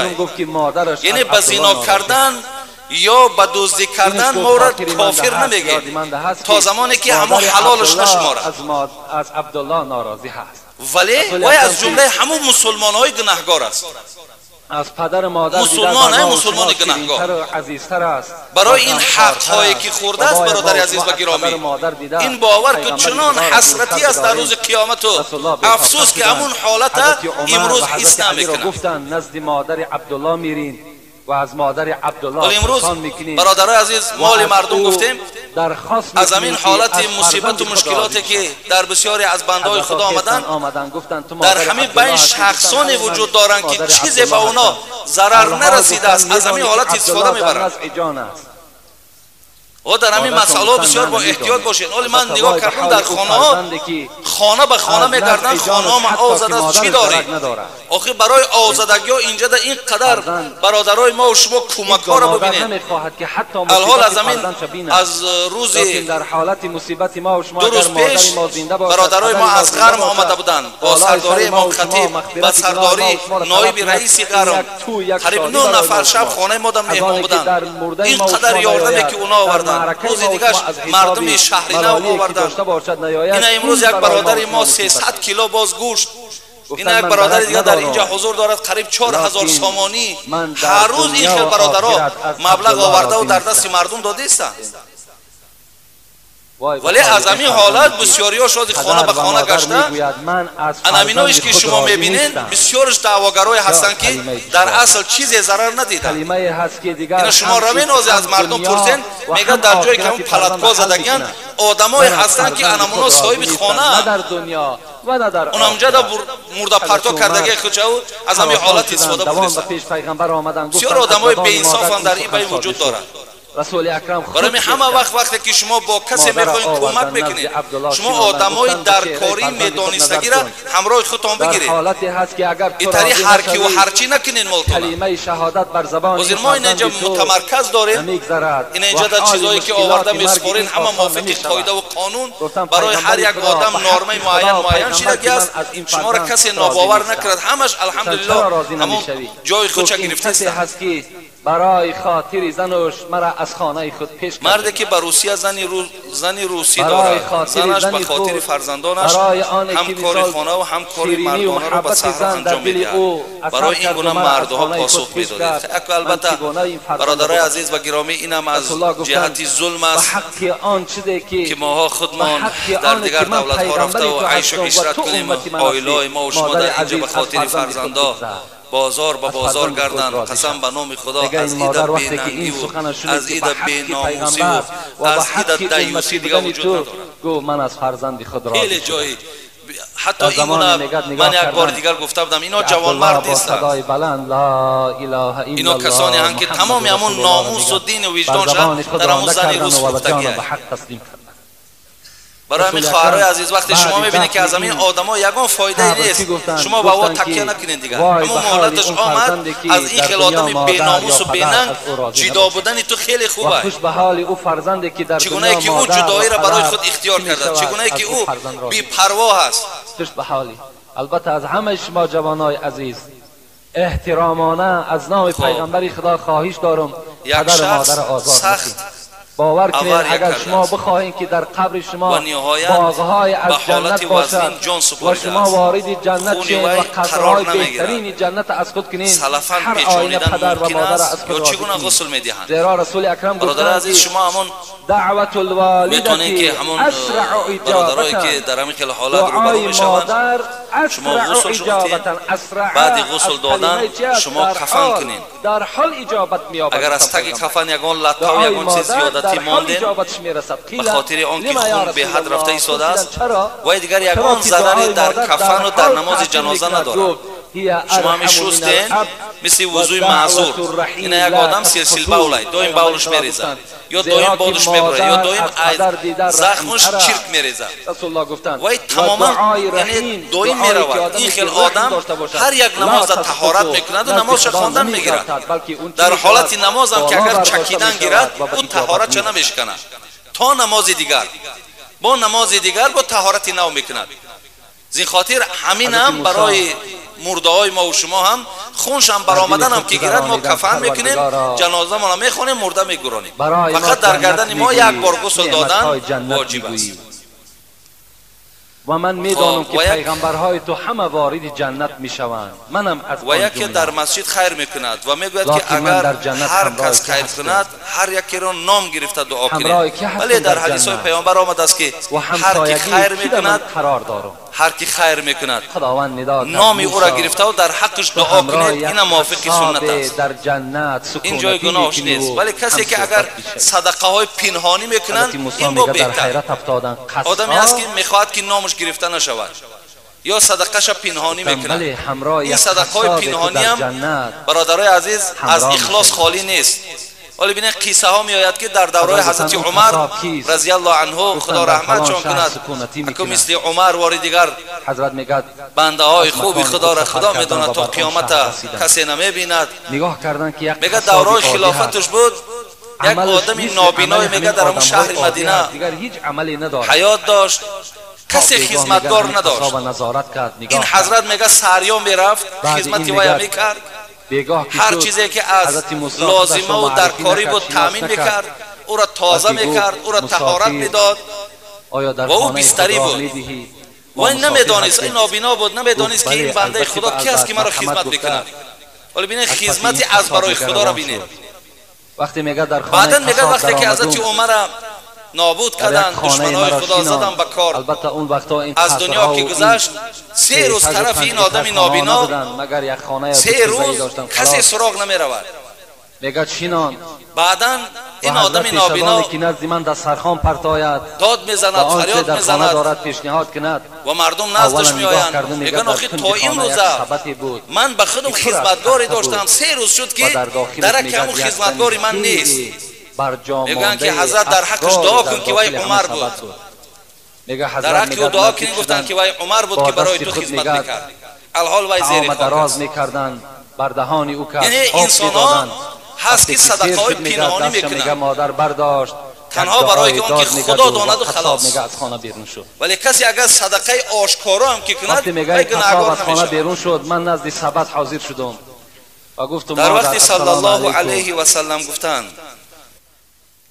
یعنی به زنا کردن یا به دزدی کردن ما را کافر نمیگیم تا زمانی که همون حلالش نشمارد. از عبدالله ناراضی هست، ولی وای از جمله همون مسلمان های گناهگار است. از پدر مادر مسلمان گناهگار عزیزتر است. برای این حق هایی که خورده است برادر عزیز و گرامی، این باور که چنان حسرتی است در روز قیامت و افسوس که همون حالت امروز حس نمیکنه. گفتن نزد مادر عبدالله میرین و از مادر عبدالله امروز برادرای عزیز مال مردم گفتیم از همین حالت مصیبت و مشکلاتی که در بسیاری از بندهای خدا آمدن در همین بین شخصانی وجود دارند که چیزی به اونا ضرر نرسیده است، از همین حالت استفاده میبرند. و در همین مسئله بسیار با احتیاط باشین. ولی من نگاه کردم در خانه به خانه میگردن، خانه ما آزاده است چی داری؟ آخه برای آزادگی ها اینجا در این قدر برادرای ما و شما کمک ها را ببینید. الحال از همین از روز دو روز پیش برادرای ما از غرم آمده بودند با سرداری امام خطیب و سرداری نایب رئیس غرم، قریب 9 نفر شب خانه ما مهمان بودند. این قدر یاردمی که اونا آوردن، روز دیگه مردم شهری نو آوردن. اینا امروز یک برادر ما 300 کیلو باز گوشت، اینا یک برادر دیگه در اینجا حضور دارد قریب 4000 سامانی. هر روز این خیل برادرها مبلغ آورده و در دست مردم داده استند. ولی از همین حالت بسیاری ها شد خانه به خانه گشته. انامینایش که شما میبینین بسیارش دعواگرای هستن که در اصل چیزی ضرر ندیدن. اینا شما روین از مردم پرسین میگن در جایی که اون پلتکا زدگین آدمای هستن که انامونا صاحب خانه اونمجا دا مرده پرتو کردگی خودشو از همین حالت استفاده بودستن. بسیار آدمای بی انصاف هم در این بین وجود دارن. رسول اکرم برای همه وقتی که شما با کسی میخواین کمک میکنید، شما آدمای در کاری میدانستگی را همراه خودتان بگیرید. این طریق هر کی و هر چی نکنین. کلمه شهادت بر زبان وزیر ما اینجا متمرکز داریم، این اینجا در چیزایی که آورده میسپارین همه موافق قاعده و قانون برای هر یک آدم نرمه معین شدگی است. شما را کسی ناباور نکرد، همش الحمدلله همون جای خودش گرفته است. برای خاطر زنش مرا از خانه خود پیش کرد. مردی که به روسیه زنی روسی دارد، زنش به خاطر فرزندانش همکاری خانه و همکاری مردانه را به سهر انجام میدهد. برای این گونه مردها پاسخ میدادید. البته برادرای عزیز و گرامی، اینم از جهت ظلم است که ماها خودمان در دیگر دولت ها رفته و عیش و عشرت کنیم. عائلای ما و شما در اینجا به خاطر فرزندا بازار به بازار گردن. قسم به نام خدا از ایده بیننگی و از ایده بیناموسی و از ایده دیوسی دیگه وجود ندارد. گو من از فرزند خود راضی خیلی جایی حتی این گونه من یک بار دیگر گفته بودم، اینا جوان مرد نیستند. اینا کسانی هستند که تمام همون ناموس و دین و وجدانشان در همون زن روز فروختگی است. برای همین خواهرای عزیز، وقتی شما میبینید که از همین آدما یگان فایده نیست، شما با او تکیه نکنید دیگر. همون مهلتش آمد. از این خیلی آدم بیناموس و بیننگ جدا بودن تو خیلی خوبه. چگونه که او جدایی را برای خود اختیار کرده، چگونه که او بی پروا است. البته از همه شما جوانای عزیز احترامانه از نام پیغمبر خدا خواهش دارم پدر و مادر آزاد کنید. باور کنید اگر شما بخواهید که در قبر شما باغهای از جنت باشد و شما وارد جنت شید و قصرهای بهترین جنت از خود کنید، هر آینه پدر و مادر از خود راضی کنید. زیرا رسول اکرم گفتند شما همون دعوت الوالدة اسرع اجابة، دعای مادر اسرع اجابة. بعد غسل دادن شما کفن کنید. در حال اجابت می‌یابد. اگر از تک کفن یگان لطا و یگان چیز زیادتی ماندین به خاطر آنکه خون به حد رفته ایستاده است و دیگر یگان ضرری در کفن و در نماز جنازه ندارد. شما همی شستین مثل وضوی معذور. این یک آدم سلسل بوله، دویم بولش میریزه یا دویم بادش میبره یا دویم زخمش چرک میریزه و این تماما یعنی دویم میرود. این خیل آدم هر یک نماز طهارت میکند و نمازش خواندن میگیرد. در حالت نماز هم که اگر چکیدن گیرد او طهارت چه نمیشکند تا نماز دیگر، با نماز دیگر با طهارت نو میکند. زین خاطر همین هم برای مرده های ما و شما هم خونش هم برآمدن هم که گیرد ما کفن میکنیم، جنازه ما میخونیم، مرده میگرانیم. فقط در گردن ما یک بار غسل دادن واجب است. و من میدانم که پیغمبرهای تو همه وارد جنت میشوند. منم از و یکی در مسجد خیر میکند و میگوید که اگر هر کس خیر کند هر یکی را نام گرفته دعا کنید. ولی در حدیث های پیامبر آمده است که هر کی خیر میکند، هر کی خیر میکند نام او را گرفته و در حقش دعا کنید. این موافق سنت است. در جنت این جای گناهش نیست. ولی کسی که اگر صدقه های پنهانی میکنند این با بهتر. آدمی است که میخواهد که نامش گرفته نشود یا صدقهش پنهانی میکند. این صدقه های پنهانی هم برادرای عزیز از اخلاص خالی نیست. ولی ببینید قصه ها میآید که در دوره حضرت عمر رضی الله عنه خدا رحمتشان کند، که مثل عمر و دیگر بنده های خوبی خدا را خدا میداند تا قیامت کسی نمیبیند. میگه دوره خلافتش بود یک آدمی نابینای میگه در اون شهر مدینه حیات داشت، کسی خدمتگار نداشت. این حضرت میگه سریع میرفت خدمتی وی میکرد، هر چیزی که از لازمه و درکاری بود تامین میکرد، او را تازه میکرد، او را طهارت میداد و او بستری بود و این نمیدانست، این نابینا بود، نمیدانست که این بنده خدا کی است که مرا خدمت میکند. ولی ببینید خدمتی از برای خدا را ببینید. بعدن میگه وقتی که حضرت عمر نابود کردن، دشمنای خدا زدن به کار، از دنیا که گذشت 3 روز طرف این آدم نابینا 3 روز کسی سراغ نمی رود. بعدن این آدم نابینا داد میزند، فریاد میزند و مردم نزدش میآیند میگن آخه تا این روزه من به خودم خدمتگاری داشتم، 3 روز شد که درک همون خدمتگاری من نیست. میگن که حضرت در حقش دعا کن که وی عمر بود. در حق او دعا کن، گفتن که وی عمر بود که برای تو خدمت میکرد، الحال وی زیر خاک است. یعنی انسان ها هست که صدقه های پنهانی میکنند تنها برای که خدا داند و خلاص. ولی کسی اگر صدقه آشکارا هم که کند وقتی میگه تنها از خانه بیرون شد، من نزد سبت حاضر شدم و گفت در وقتی صلی الله علیه و سلم گفتند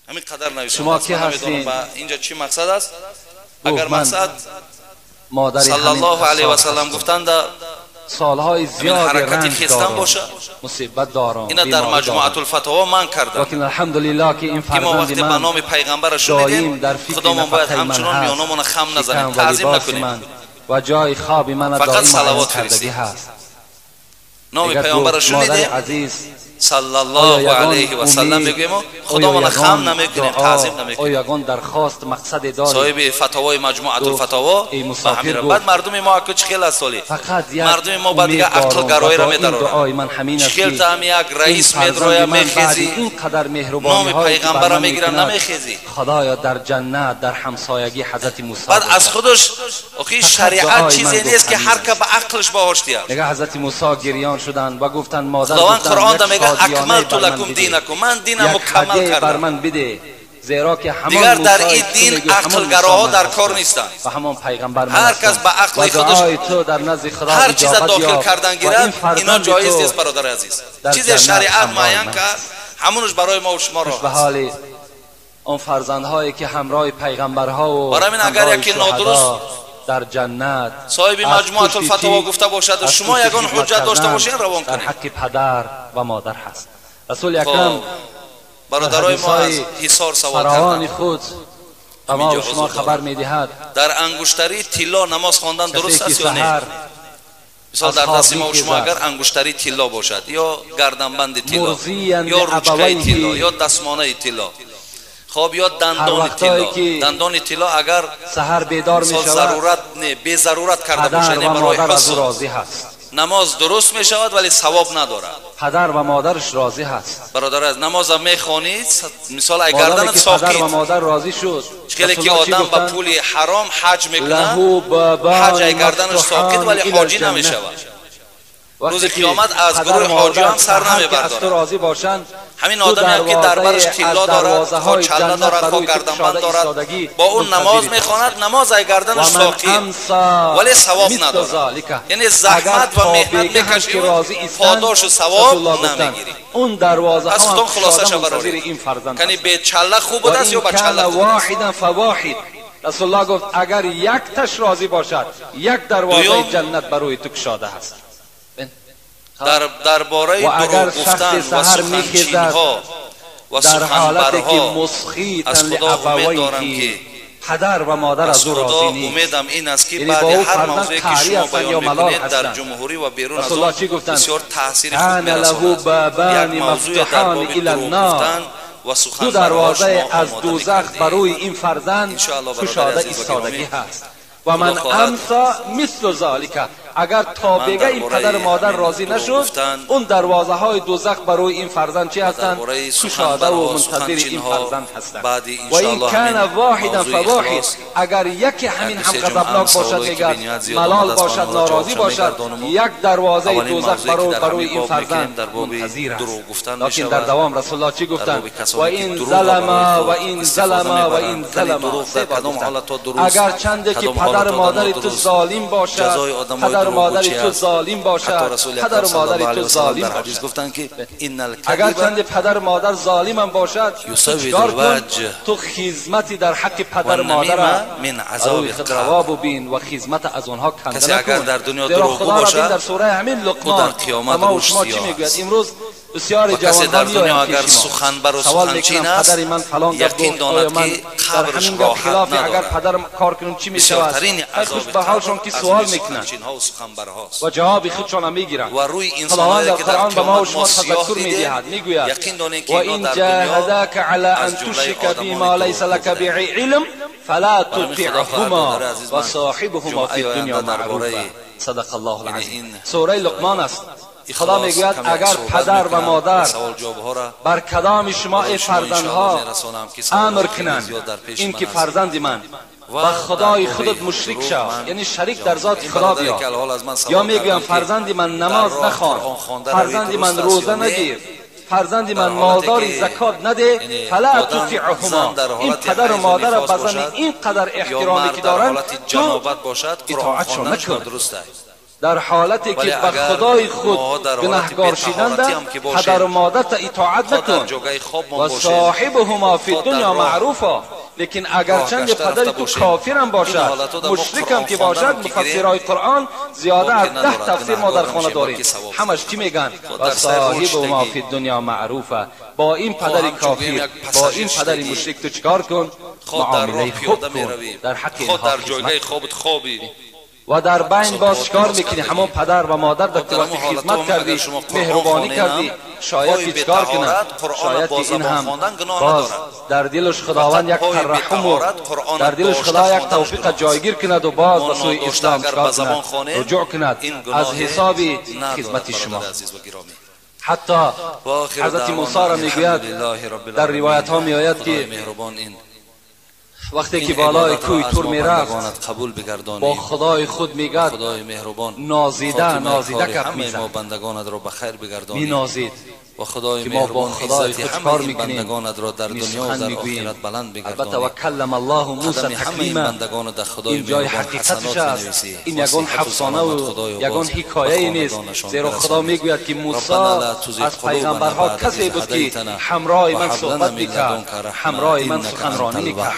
همین قدر نویسم شما کی هستین؟ اینجا چی مقصد است؟ اگر مقصد صلی الله علیه و سلم گفتند سالهای زیادی رنج دارم، باشه، مصیبت دارم، اینا در مجموعه الفتاوا من کردم، لیکن الحمدلله که این فرزند من به نام پیغمبر شنیدیم خدامون باید همچنان میانمون خم نزنیم، تعظیم نکنیم و جای خواب من فقط دائما صلوات کردگی فرستیم. هست. نام پیغمبر شنیدیم صلی الله علیه و سلم بگیم خدامون خم نمیکنیم، تعظیم نمیکنیم. یگان درخواست مقصد داریم. صاحب فتاوای مجموعه الفتاوا به همین بعد مردم ما که چخیل است سالی مردم ما بعد دیگه عقل گرایی را میدارن، چخیل تا هم یک رئیس میدرویا میخیزی، اینقدر مهربانی نام پیغمبر را میگیرن نمیخیزی. خدایا در جنت در همسایگی حضرت موسی بعد از خودش اخی شریعت چیزی نیست که هر که به عقلش باهاشتیه. میگه حضرت موسی گریان شدن و گفتن مادر خداوند قرآن دا میگه اکملت لکم دینکم، من دینم مکمل کردم. بر من بده، زیرا که همان دیگر در این دین عقل گراها در کار نیستند. و همان پیغمبر هر کس به عقل خودش تو در نزد خدا هر چیز داخل کردن گیرد اینا جایز نیست برادر عزیز. چیز شریعت معین کرد همونش برای ما و شما راه به حال اون فرزندهایی که همراه پیغمبرها و برای من اگر یکی نادرست در جنت صاحب مجموعه الفتاوا گفته باشد و شما یگان حجت داشته باشین روان کنید، در حق پدر و مادر هست. رسول اکرم برادرای ما از حصار سوال کردند خود و ما و شما خبر میدهد در انگشتری طلا نماز خواندن درست است یا نه؟ مثال در دست ما و شما اگر انگشتری طلا باشد یا گردنبند طلا یا روچکه طلا یا دستمانه طلا، خب یا دندان طلا، دندان طلا اگر سحر بیدار می شود ضرورت نه به ضرورت کرده باشه نه برای حسن راضی هست، نماز درست می شود ولی ثواب ندارد. پدر و مادرش راضی هست. برادر از نماز می خوانید مثال اگر گردنت ساقید پدر و مادر راضی شد، چقدر که آدم با پول حرام حج میکنه حج ای گردنش ساقید ولی حاجی نمی شود، روز قیامت از گروه حاجی هم سر نمیبردارند. همین آدمی هم که در برش طلا دارد، خود چله دارد، خود گردنبند دارد، با اون نماز میخواند، نماز ای گردنش ساقید ولی ثواب ندارد. یعنی زحمت و مهنت میکشی پاداش و ثواب نمیگیری. اون دروازه از خودم خلاصه شو براری کنی به چله خوب بود است یا به چله خوب است. رسول الله گفت اگر یک تش راضی باشد یک دروازه جنت برای تو گشاده است. درباره دروغ گفتن و سخنچین‌ها و سخنبرها از خدا امید دارم که پدر و مادر از او راضی نیست. امیدم این است که بعد هر موضوعی که شما بیان میکنید در جمهوری و بیرون از آن بسیار تاثیر خوب میرساند. یک موضوع در باب دروغ گفتن و سخن دو دروازه از دوزخ برای این فرزند گشاده ایستادگی هست. و من امسا مثل ذالک، اگر تا بگه این پدر مادر راضی نشد اون دروازه های دوزخ برای این فرزند چی هستند؟ گشاده و منتظر این فرزند هستند. و این کان واحدا فواحد، اگر یکی همین هم غضبناک باشد میگه ملال باشد ناراضی باشد یک دروازه دوزخ برای این فرزند منتظر است. لکن در دوام رسول الله چی گفتند؟ و این ظلم و این ظلم و این ظلم، اگر چند که پدر مادر تو ظالم باشد، پدر مادر تو ظالم باشد، پدر مادر تو ظالم باشد، اگر چند پدر مادر ظالم هم باشد چیکار کن؟ تو خدمتی در حق پدر مادر روی خود روا ببین و خدمت از آنها کنده نکن. زیرا خدا را در سوره همین لقمان اما و شما چی میگوید؟ امروز بسیار جوان‌ها میآیند اگر سخنبر و سوال سخنچین میکنن است پدر من فلان یقین داند که قبرش راحت اگر پدر کار کنم چی میشود؟ خوش به حالشون که سوال میکنن و جواب خودشون میگیرن. و روی خداوند انسان‌هایی که در قرآن به ما و شما قیامت تذکر میدهد میگوید یقین دانید که و اینا این در دنیا جاهداک علی ان تشرک بما لیس لك به علم فلا تطعهما و صاحبهما فی الدنیا معروفا. صدق الله العظیم. سوره لقمان است. خدا میگوید اگر پدر و مادر بر کدام شما ای فرزندها امر کنند این که فرزند من و خدای خودت مشرک شو، یعنی شریک در ذات خدا بیا، یا میگویم فرزند من نماز نخوان، فرزند من روزه نگیر، فرزند من مالداری زکات نده، فلا تطیعهما، این پدر و مادر بزن این قدر احترامی که دارن تو اطاعتشون نکن. در حالتی که به خدای خود گناهکار شدند پدر و مادر اطاعت نکن و صاحبهما فی الدنیا معروفا. لیکن اگرچند پدر تو کافر هم باشد، مشرک هم که باشد، مفسرای قرآن زیاده از 10 تفسیر ما در خانه داریم. همش چی میگن؟ و صاحبهما فی الدنیا معروفا. با این پدر کافر، با این پدر مشرک تو چیکار کن؟ معامله خوب کن، در حق اینها در جایگاه خوبت خوبی. و در بین باز چیکار میکنی؟ همون پدر و مادر در وقتی خدمت کردی، مهربانی کردی، شاید چیکار کنند؟ شاید این هم باز در دلش خداوند یک ترحم و در دلش خدا یک توفیق جایگیر کند و باز به سوی اسلام چیکار کند؟ رجوع کند از حساب خدمت شما. حتی حضرت موسی را میگوید، در روایت ها میآید که وقتی که بالای کوه طور میرفت با خدای خود میگد نازیده کف میزد، مینازید و خدای که ما با خدای خود کار میکنیم، بندگانت را در دنیا و در آخرت بلند بگردانی. البته و کلم الله موسی تکلیما، این جای حقیقتش است، این یگان حفظانه و یگان حکایه نیست، زیرا خدا میگوید که موسی از پیغمبرها کسی بود که همراه من صحبت میکرد، همراه من سخنرانی میکرد.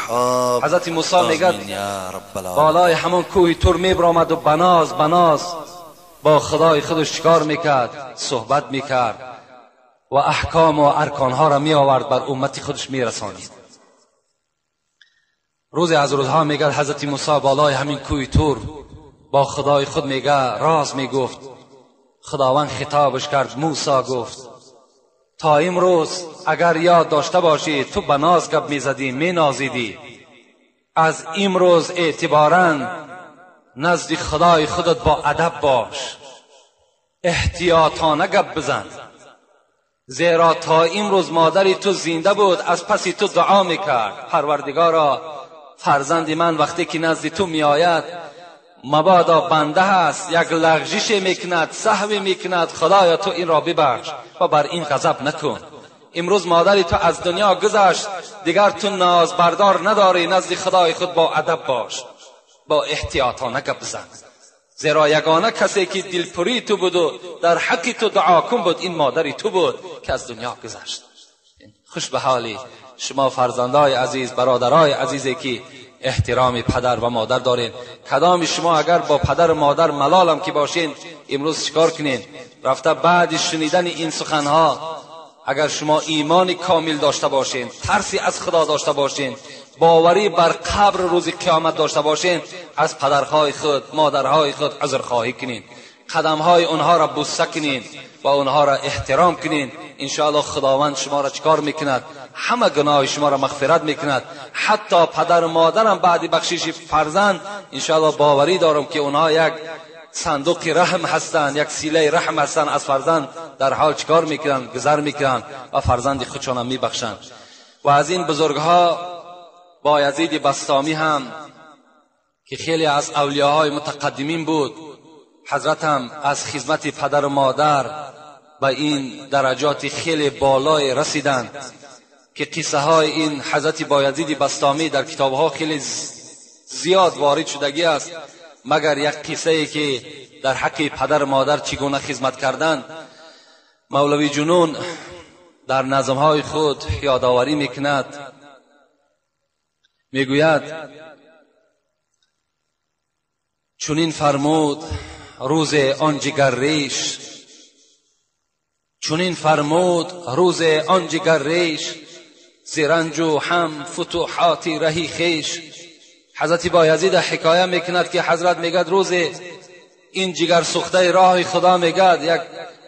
حضرت موسی میگد بالای همون کوه طور میبرامد و بناز با خدای خودش چیکار میکرد؟ صحبت میکرد و احکام و ارکانها را می آورد بر امت خودش می رسانید. روز از روزها میگه حضرت موسی بالای همین کوه طور با خدای خود میگه راز میگفت. خداوند خطابش کرد، موسی گفت تا امروز اگر یاد داشته باشی تو به ناز گپ میزدی، می نازیدی، از امروز اعتباراً نزد خدای خودت با ادب باش، احتیاطانه گپ بزن، زیرا تا امروز مادری تو زنده بود، از پسی تو دعا میکرد پروردگارا فرزند من وقتی که نزد تو میآید مبادا بنده هست، یک لغزش میکند، سهو میکند، خدایا تو این را ببخش و بر این غضب نکن. امروز مادری تو از دنیا گذشت، دیگر تو ناز بردار نداری، نزد خدای خود با ادب باش، با احتیاطانه گپ بزن، زیرا یگانه کسی که دلپری تو بود و در حق تو دعا کن بود این مادری تو بود که از دنیا گذشت. خوش به حالی شما فرزندای عزیز، برادرای عزیزی که احترام پدر و مادر دارین. کدام شما اگر با پدر و مادر ملالم که باشین امروز چیکار کنین؟ رفته بعد شنیدن این سخنها اگر شما ایمان کامل داشته باشین، ترسی از خدا داشته باشین، باوری بر قبر روز قیامت داشته باشین، از پدرهای خود مادرهای خود عذرخواهی کنین، قدمهای اونها را بوسه کنین و اونها را احترام کنین. انشاءالله خداوند شما را چیکار میکند؟ همه گناه شما را مغفرت میکند. حتی پدر و مادرم بعد بخشش فرزند انشاءالله باوری دارم که اونها یک صندوق رحم هستند، یک سیله رحم هستند، از فرزند در حال چیکار میکنند؟ گذر میکنند و فرزند خودشان میبخشند. و از این بزرگها بایزید بسطامی هم که خیلی از اولیاهای متقدمین بود، حضرت هم از خدمت پدر و مادر به این درجات خیلی بالای رسیدند که قصه های این حضرت بایزید بسطامی در کتابها خیلی زیاد وارد شدگی است، مگر یک قصه ای که در حق پدر و مادر چگونه خدمت کردند. مولوی جنون در نظمهای خود یادآوری میکند، میگوید چنین فرمود روز آن جگر ریش، چنین فرمود روز آن جگر ریش، زرنج و هم فتوحات رهی خیش. حضرت بایزید حکایه میکند که حضرت میگد روز این جگر سوخته راه خدا میگد یک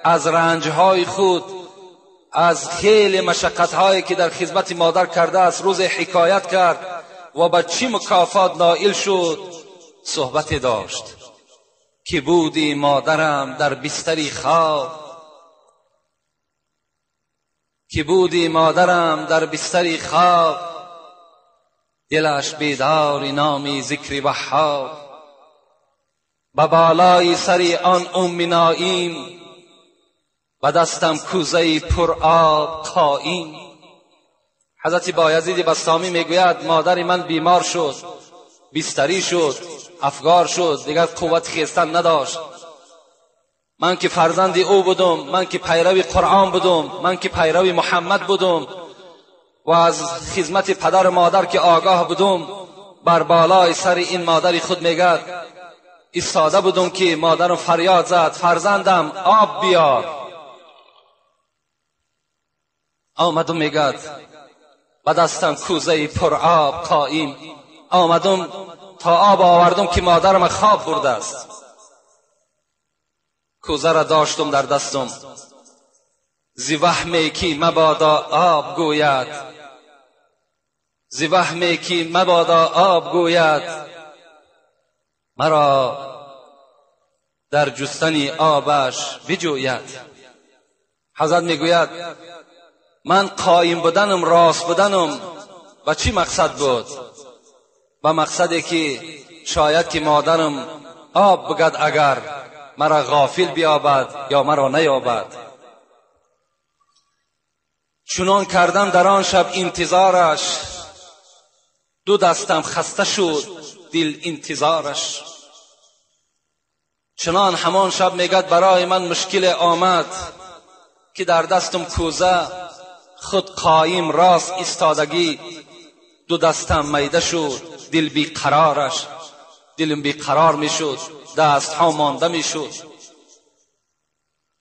از رنجهای خود، از خیلی مشقتهایی که در خدمت مادر کرده است روز حکایت کرد و به چی مکافات نائل شد. صحبت داشت که بودی مادرم در بستری خواب، که بودی مادرم در بستری خواب، دلش بیدار نامی ذکر وهاب، به بالای سری آن ام نائیم، و دستم کوزه پر آب قائم. حضرت بایزید بسطامی میگوید مادر من بیمار شد، بستری شد، افگار شد، دیگر قوت خیستن نداشت. من که فرزند او بودم، من که پیرو قرآن بودم، من که پیرو محمد بودم و از خدمت پدر مادر که آگاه بودم، بر بالای سر این مادر خود میگد ایستاده بودم که مادرم فریاد زد فرزندم آب بیار. آمدم میگد به دستم کوزه پر آب قایم، آمدم تا آب آوردم که مادرم خواب برده است. کوزه را داشتم در دستم، زی وهمی که مبادا آب گوید، زی وهمی که مبادا آب گوید، مرا در جستن آبش بجوید. حضرت میگوید من قایم بودنم، راست بودنم و چی مقصد بود؟ و مقصدی که شاید که مادرم آب بگد اگر مرا غافل بیابد یا مرا نیابد. چنان کردم در آن شب انتظارش، دو دستم خسته شد دل انتظارش. چنان همان شب میگد برای من مشکل آمد که در دستم کوزه خود قایم راست ایستادگی، دو دستم میده شد دل بی قرارش، دلم بی قرار می شد، دست ها مانده می شد.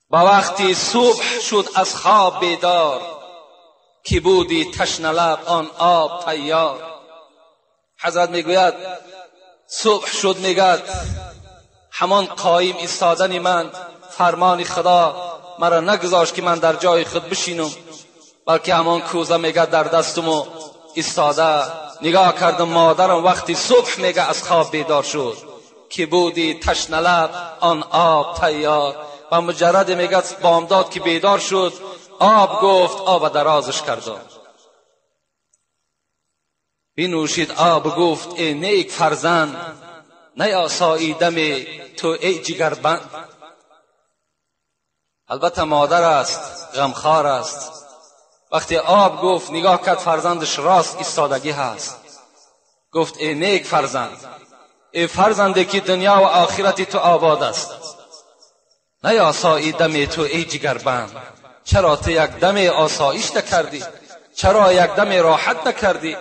با وقتی صبح شد از خواب بیدار، که بودی تشنه لب آن آب تیار. حضرت میگوید صبح شد، میگد همان قایم ایستادن من، فرمان خدا مرا نگذاشت که من در جای خود بشینم، بلکه همان کوزه میگد در دستم ایستاده. نگاه کردم مادرم وقتی صبح میگه از خواب بیدار شد، که بودی تشنه لب آن آب تیار. و مجرد میگه بامداد که بیدار شد آب گفت، آب درازش کردم بنوشید آب گفت ای نیک فرزند، نیاسایی دم تو ای جگربند. البته مادر است، غمخوار است. وقتی آب گفت نگاه کرد فرزندش راست ایستادگی هست. گفت ای نیک فرزند، ای فرزندی که دنیا و آخرت تو آباد است، نیاسایی دم تو ای جگربند. چرا تو یک دم آسایش نکردی؟ چرا یک دم راحت نکردی؟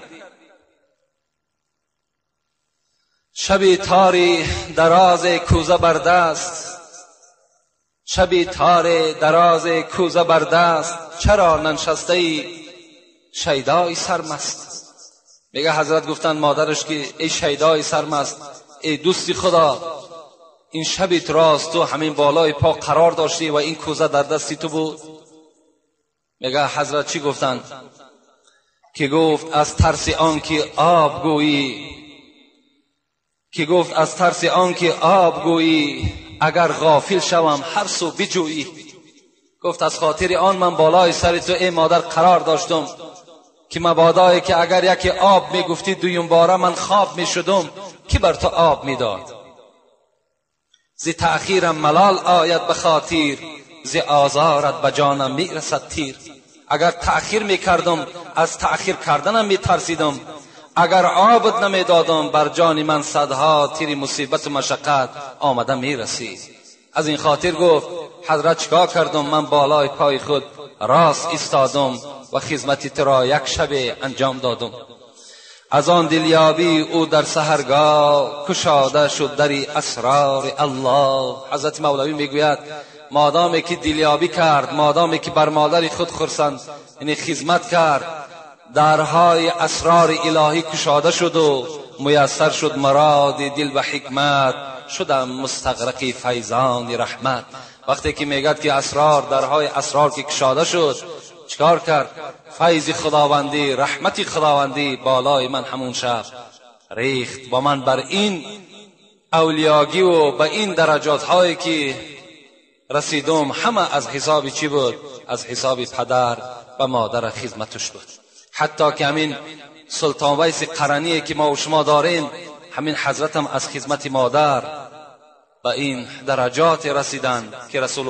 شبی تاری دراز کوزه برده است، شبی تار دراز کوزه برده است، چرا ننشسته ای شیدای سرمست؟ میگه حضرت گفتن مادرش که ای شیدای سرمست، ای دوستی خدا، این شبیت راست تو همین بالای پا قرار داشتی و این کوزه در دستی تو بود. میگه حضرت چی گفتن؟ که گفت از ترس آن که آب گویی، که گفت از ترس آن که آب گویی، اگر غافل شوم هر سو بجویی. گفت از خاطر آن من بالای سر تو ای مادر قرار داشتم که مبادایی که اگر یکی آب میگفتی دویم باره من خواب میشدم که بر تو آب میداد. زی تأخیرم ملال آید به خاطر، زی آزارت به جانم میرسد تیر. اگر تأخیر میکردم از تأخیر کردنم میترسیدم، اگر آبت نمیدادم بر جان من صدها تیر مصیبت و مشقت آمده میرسید. از این خاطر گفت حضرت چیکار کردم؟ من بالای پای خود راست ایستادم و خدمت تو را یک شب انجام دادم. از آن دلیابی او در سحرگاه کشاده شد دری اسرار الله. حضرت مولوی میگوید مادامی که دلیابی کرد، مادامی که بر مادر خود خرسند یعنی خدمت کرد، درهای اسرار الهی کشاده شد و میسر شد مراد دل و حکمت، شدم مستغرق فیضان رحمت. وقتی که میگد که اسرار، درهای اسرار که کشاده شد، چکار کرد؟ فیض خداوندی، رحمت خداوندی بالای من همون شب ریخت و من بر این اولیاگی و به این درجات هایی که رسیدم همه از حساب چی بود؟ از حساب پدر و مادر خدمتش بود. حتی که همین سلطان ویس قرنی که ما و شما داریم، همین حضرت هم از خدمت مادر به این درجات رسیدن که رسول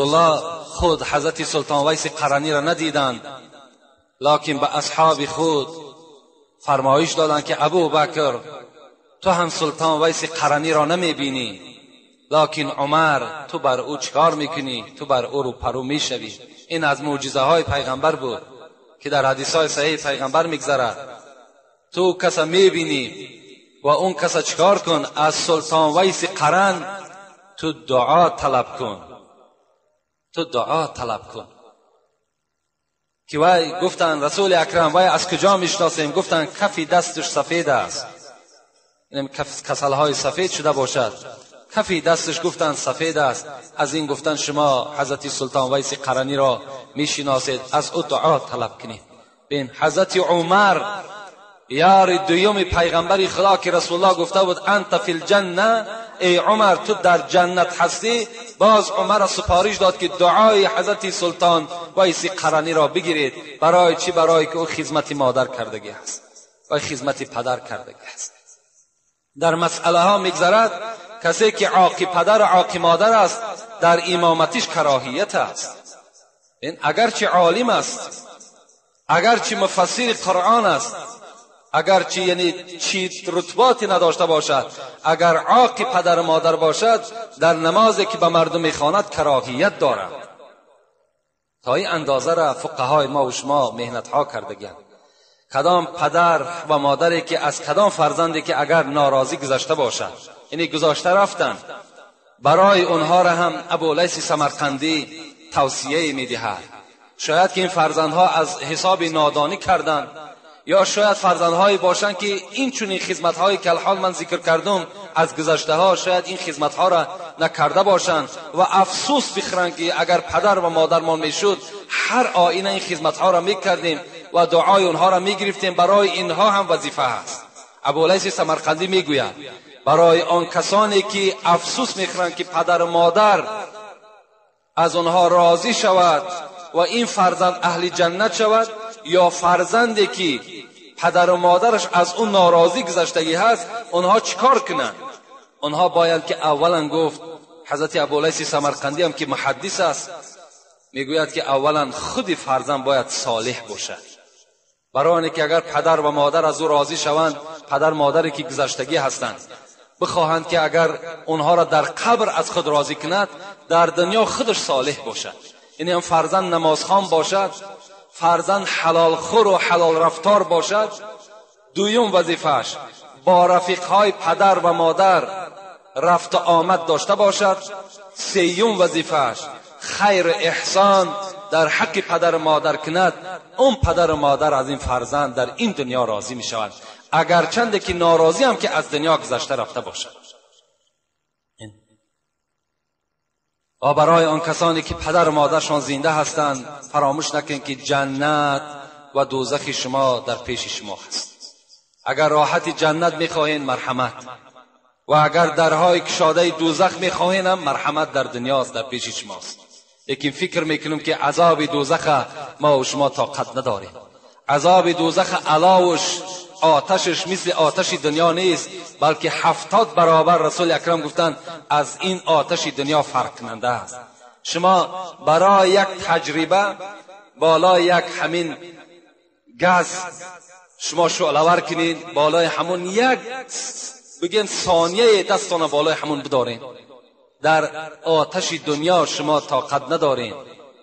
الله خود حضرت سلطان ویس قرنی را ندیدند، لکن به اصحاب خود فرمایش دادند که ابو بکر تو هم سلطان ویس قرنی را نمیبینی، لکن عمر تو بر او چیکار میکنی؟ تو بر او رو پرو میشوی. این از معجزه های پیغمبر بود که در حدیث های صحیح پیغمبر میگذرد. تو کس میبینی و اون کس چیکار کن؟ از سلطان ویس قرن تو دعا طلب کن، تو دعا طلب کن. که وای گفتن رسول اکرم وای از کجا میشناسیم؟ گفتن کفی دستش سفید است، یعنی کسلهای سفید شده باشد، کفی دستش گفتن سفید است. از این گفتن شما حضرت سلطان ویس قرنی را میشناسید، از او دعا طلب کنید. بین حضرت عمر یار دویم پیغمبر خدا که رسول الله گفته بود انت فی الجنه، ای عمر تو در جنت هستی، باز عمر سپارش داد که دعای حضرت سلطان ویس قرنی را بگیرید. برای چی؟ برای که او خدمت مادر کردگی است و خدمت پدر کردگی است. در مسئله ها میگذرد کسی که عاقی پدر و عاقی مادر است در امامتش کراهیت است. این اگرچه عالم است، اگرچه مفسر قرآن است، اگرچه یعنی چی رتباتی نداشته باشد، اگر عاقی پدر و مادر باشد در نمازی که به مردم میخواند کراهیت دارد. تا این اندازه را فقهای ما و شما مهنت ها کردگیند. کدام پدر و مادری که از کدام فرزندی که اگر ناراضی گذشته باشد، یعنی گذاشته رفتن، برای اونها را هم ابولیث سمرقندی توصیه میدهد. شاید که این فرزندها از حساب نادانی کردند، یا شاید فرزندهایی باشند که این چنین خدمت‌هایی که الحال من ذکر کردم از گذشته ها شاید این خدمت‌ها را نکرده باشند و افسوس بخورند که اگر پدر و مادرمان میشد هر آینه این خدمت‌ها را میکردیم و دعای اونها را میگرفتیم. برای اینها هم وظیفه است. ابولیث سمرقندی میگوید برای آن کسانی که افسوس میخورند که پدر و مادر از آنها راضی شود و این فرزند اهل جنت شود، یا فرزندی که پدر و مادرش از اون ناراضی گذشتگی هست، اونها چیکار کنند؟ اونها باید که اولا گفت حضرت ابولیث سمرقندی هم که محدث است میگوید که اولا خود فرزند باید صالح باشد، برای اینکه اگر پدر و مادر از او راضی شوند، پدر مادری که گذشتگی هستند بخواهند که اگر اونها را در قبر از خود راضی کند، در دنیا خودش صالح باشد. یعنی هم فرزند نمازخوان باشد، فرزند حلال خور و حلال رفتار باشد. دویم وظیفه‌اش با رفیقهای پدر و مادر رفت و آمد داشته باشد. سیوم وظیفه‌اش خیر احسان در حق پدر و مادر کند. اون پدر و مادر از این فرزند در این دنیا راضی می شوند، اگرچند که ناراضی هم که از دنیا گذشته رفته باشد. و برای آن کسانی که پدر و مادرشان زنده هستند فراموش نکنید که جنت و دوزخ شما در پیش شما هست. اگر راحت جنت میخواهید مرحمت، و اگر درهای کشاده دوزخ میخواهید هم مرحمت در دنیاست، در پیش شماست. لیکن فکر میکنم که عذاب دوزخ ما و شما طاقت نداریم. عذاب دوزخ علاوش آتشش مثل آتش دنیا نیست، بلکه 70 برابر رسول اکرم گفتند از این آتش دنیا فرق کننده است. شما برای یک تجربه بالای یک همین گاز شما شعله‌ور کنید، بالای همون یک بگین ثانیه دستان بالای همون بدارین، در آتش دنیا شما طاقت ندارین.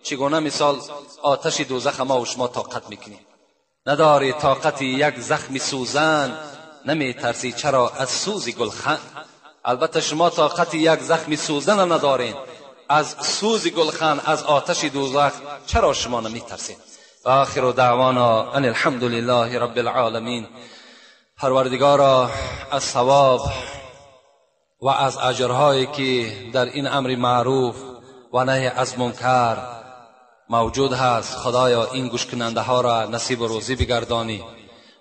چگونه مثال آتش دوزخ ما و شما طاقت میکنید؟ نداری طاقت یک زخم سوزن، نمی ترسی چرا از سوز گلخن؟ البته شما طاقت یک زخم سوزن هم ندارین، از سوز گلخن از آتش دوزخ چرا شما نمی ترسید؟ و آخر دعوانا ان الحمد لله رب العالمین. پروردگارا از ثواب و از اجرهایی که در این امر معروف و نهی از منکر موجود هست، خدایا این گوش کننده ها را نصیب و روزی بگردانی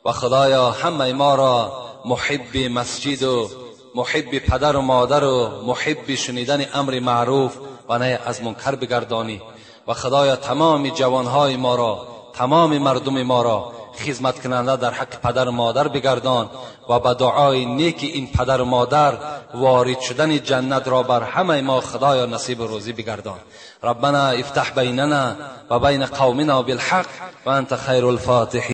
و خدایا همه ما را محب مسجد و محب پدر و مادر و محب شنیدن امر معروف و نهی از منکر بگردانی و خدایا تمام جوانهای ما را، تمام مردم ما را خدمت کننده در حق پدر و مادر بگردان و با دعای نیک این پدر و مادر وارد شدن جنت را بر همه ما خدایا نصیب روزی بگردان. ربنا افتح بیننا و بین قومنا بالحق و انت خیر الفاتحین.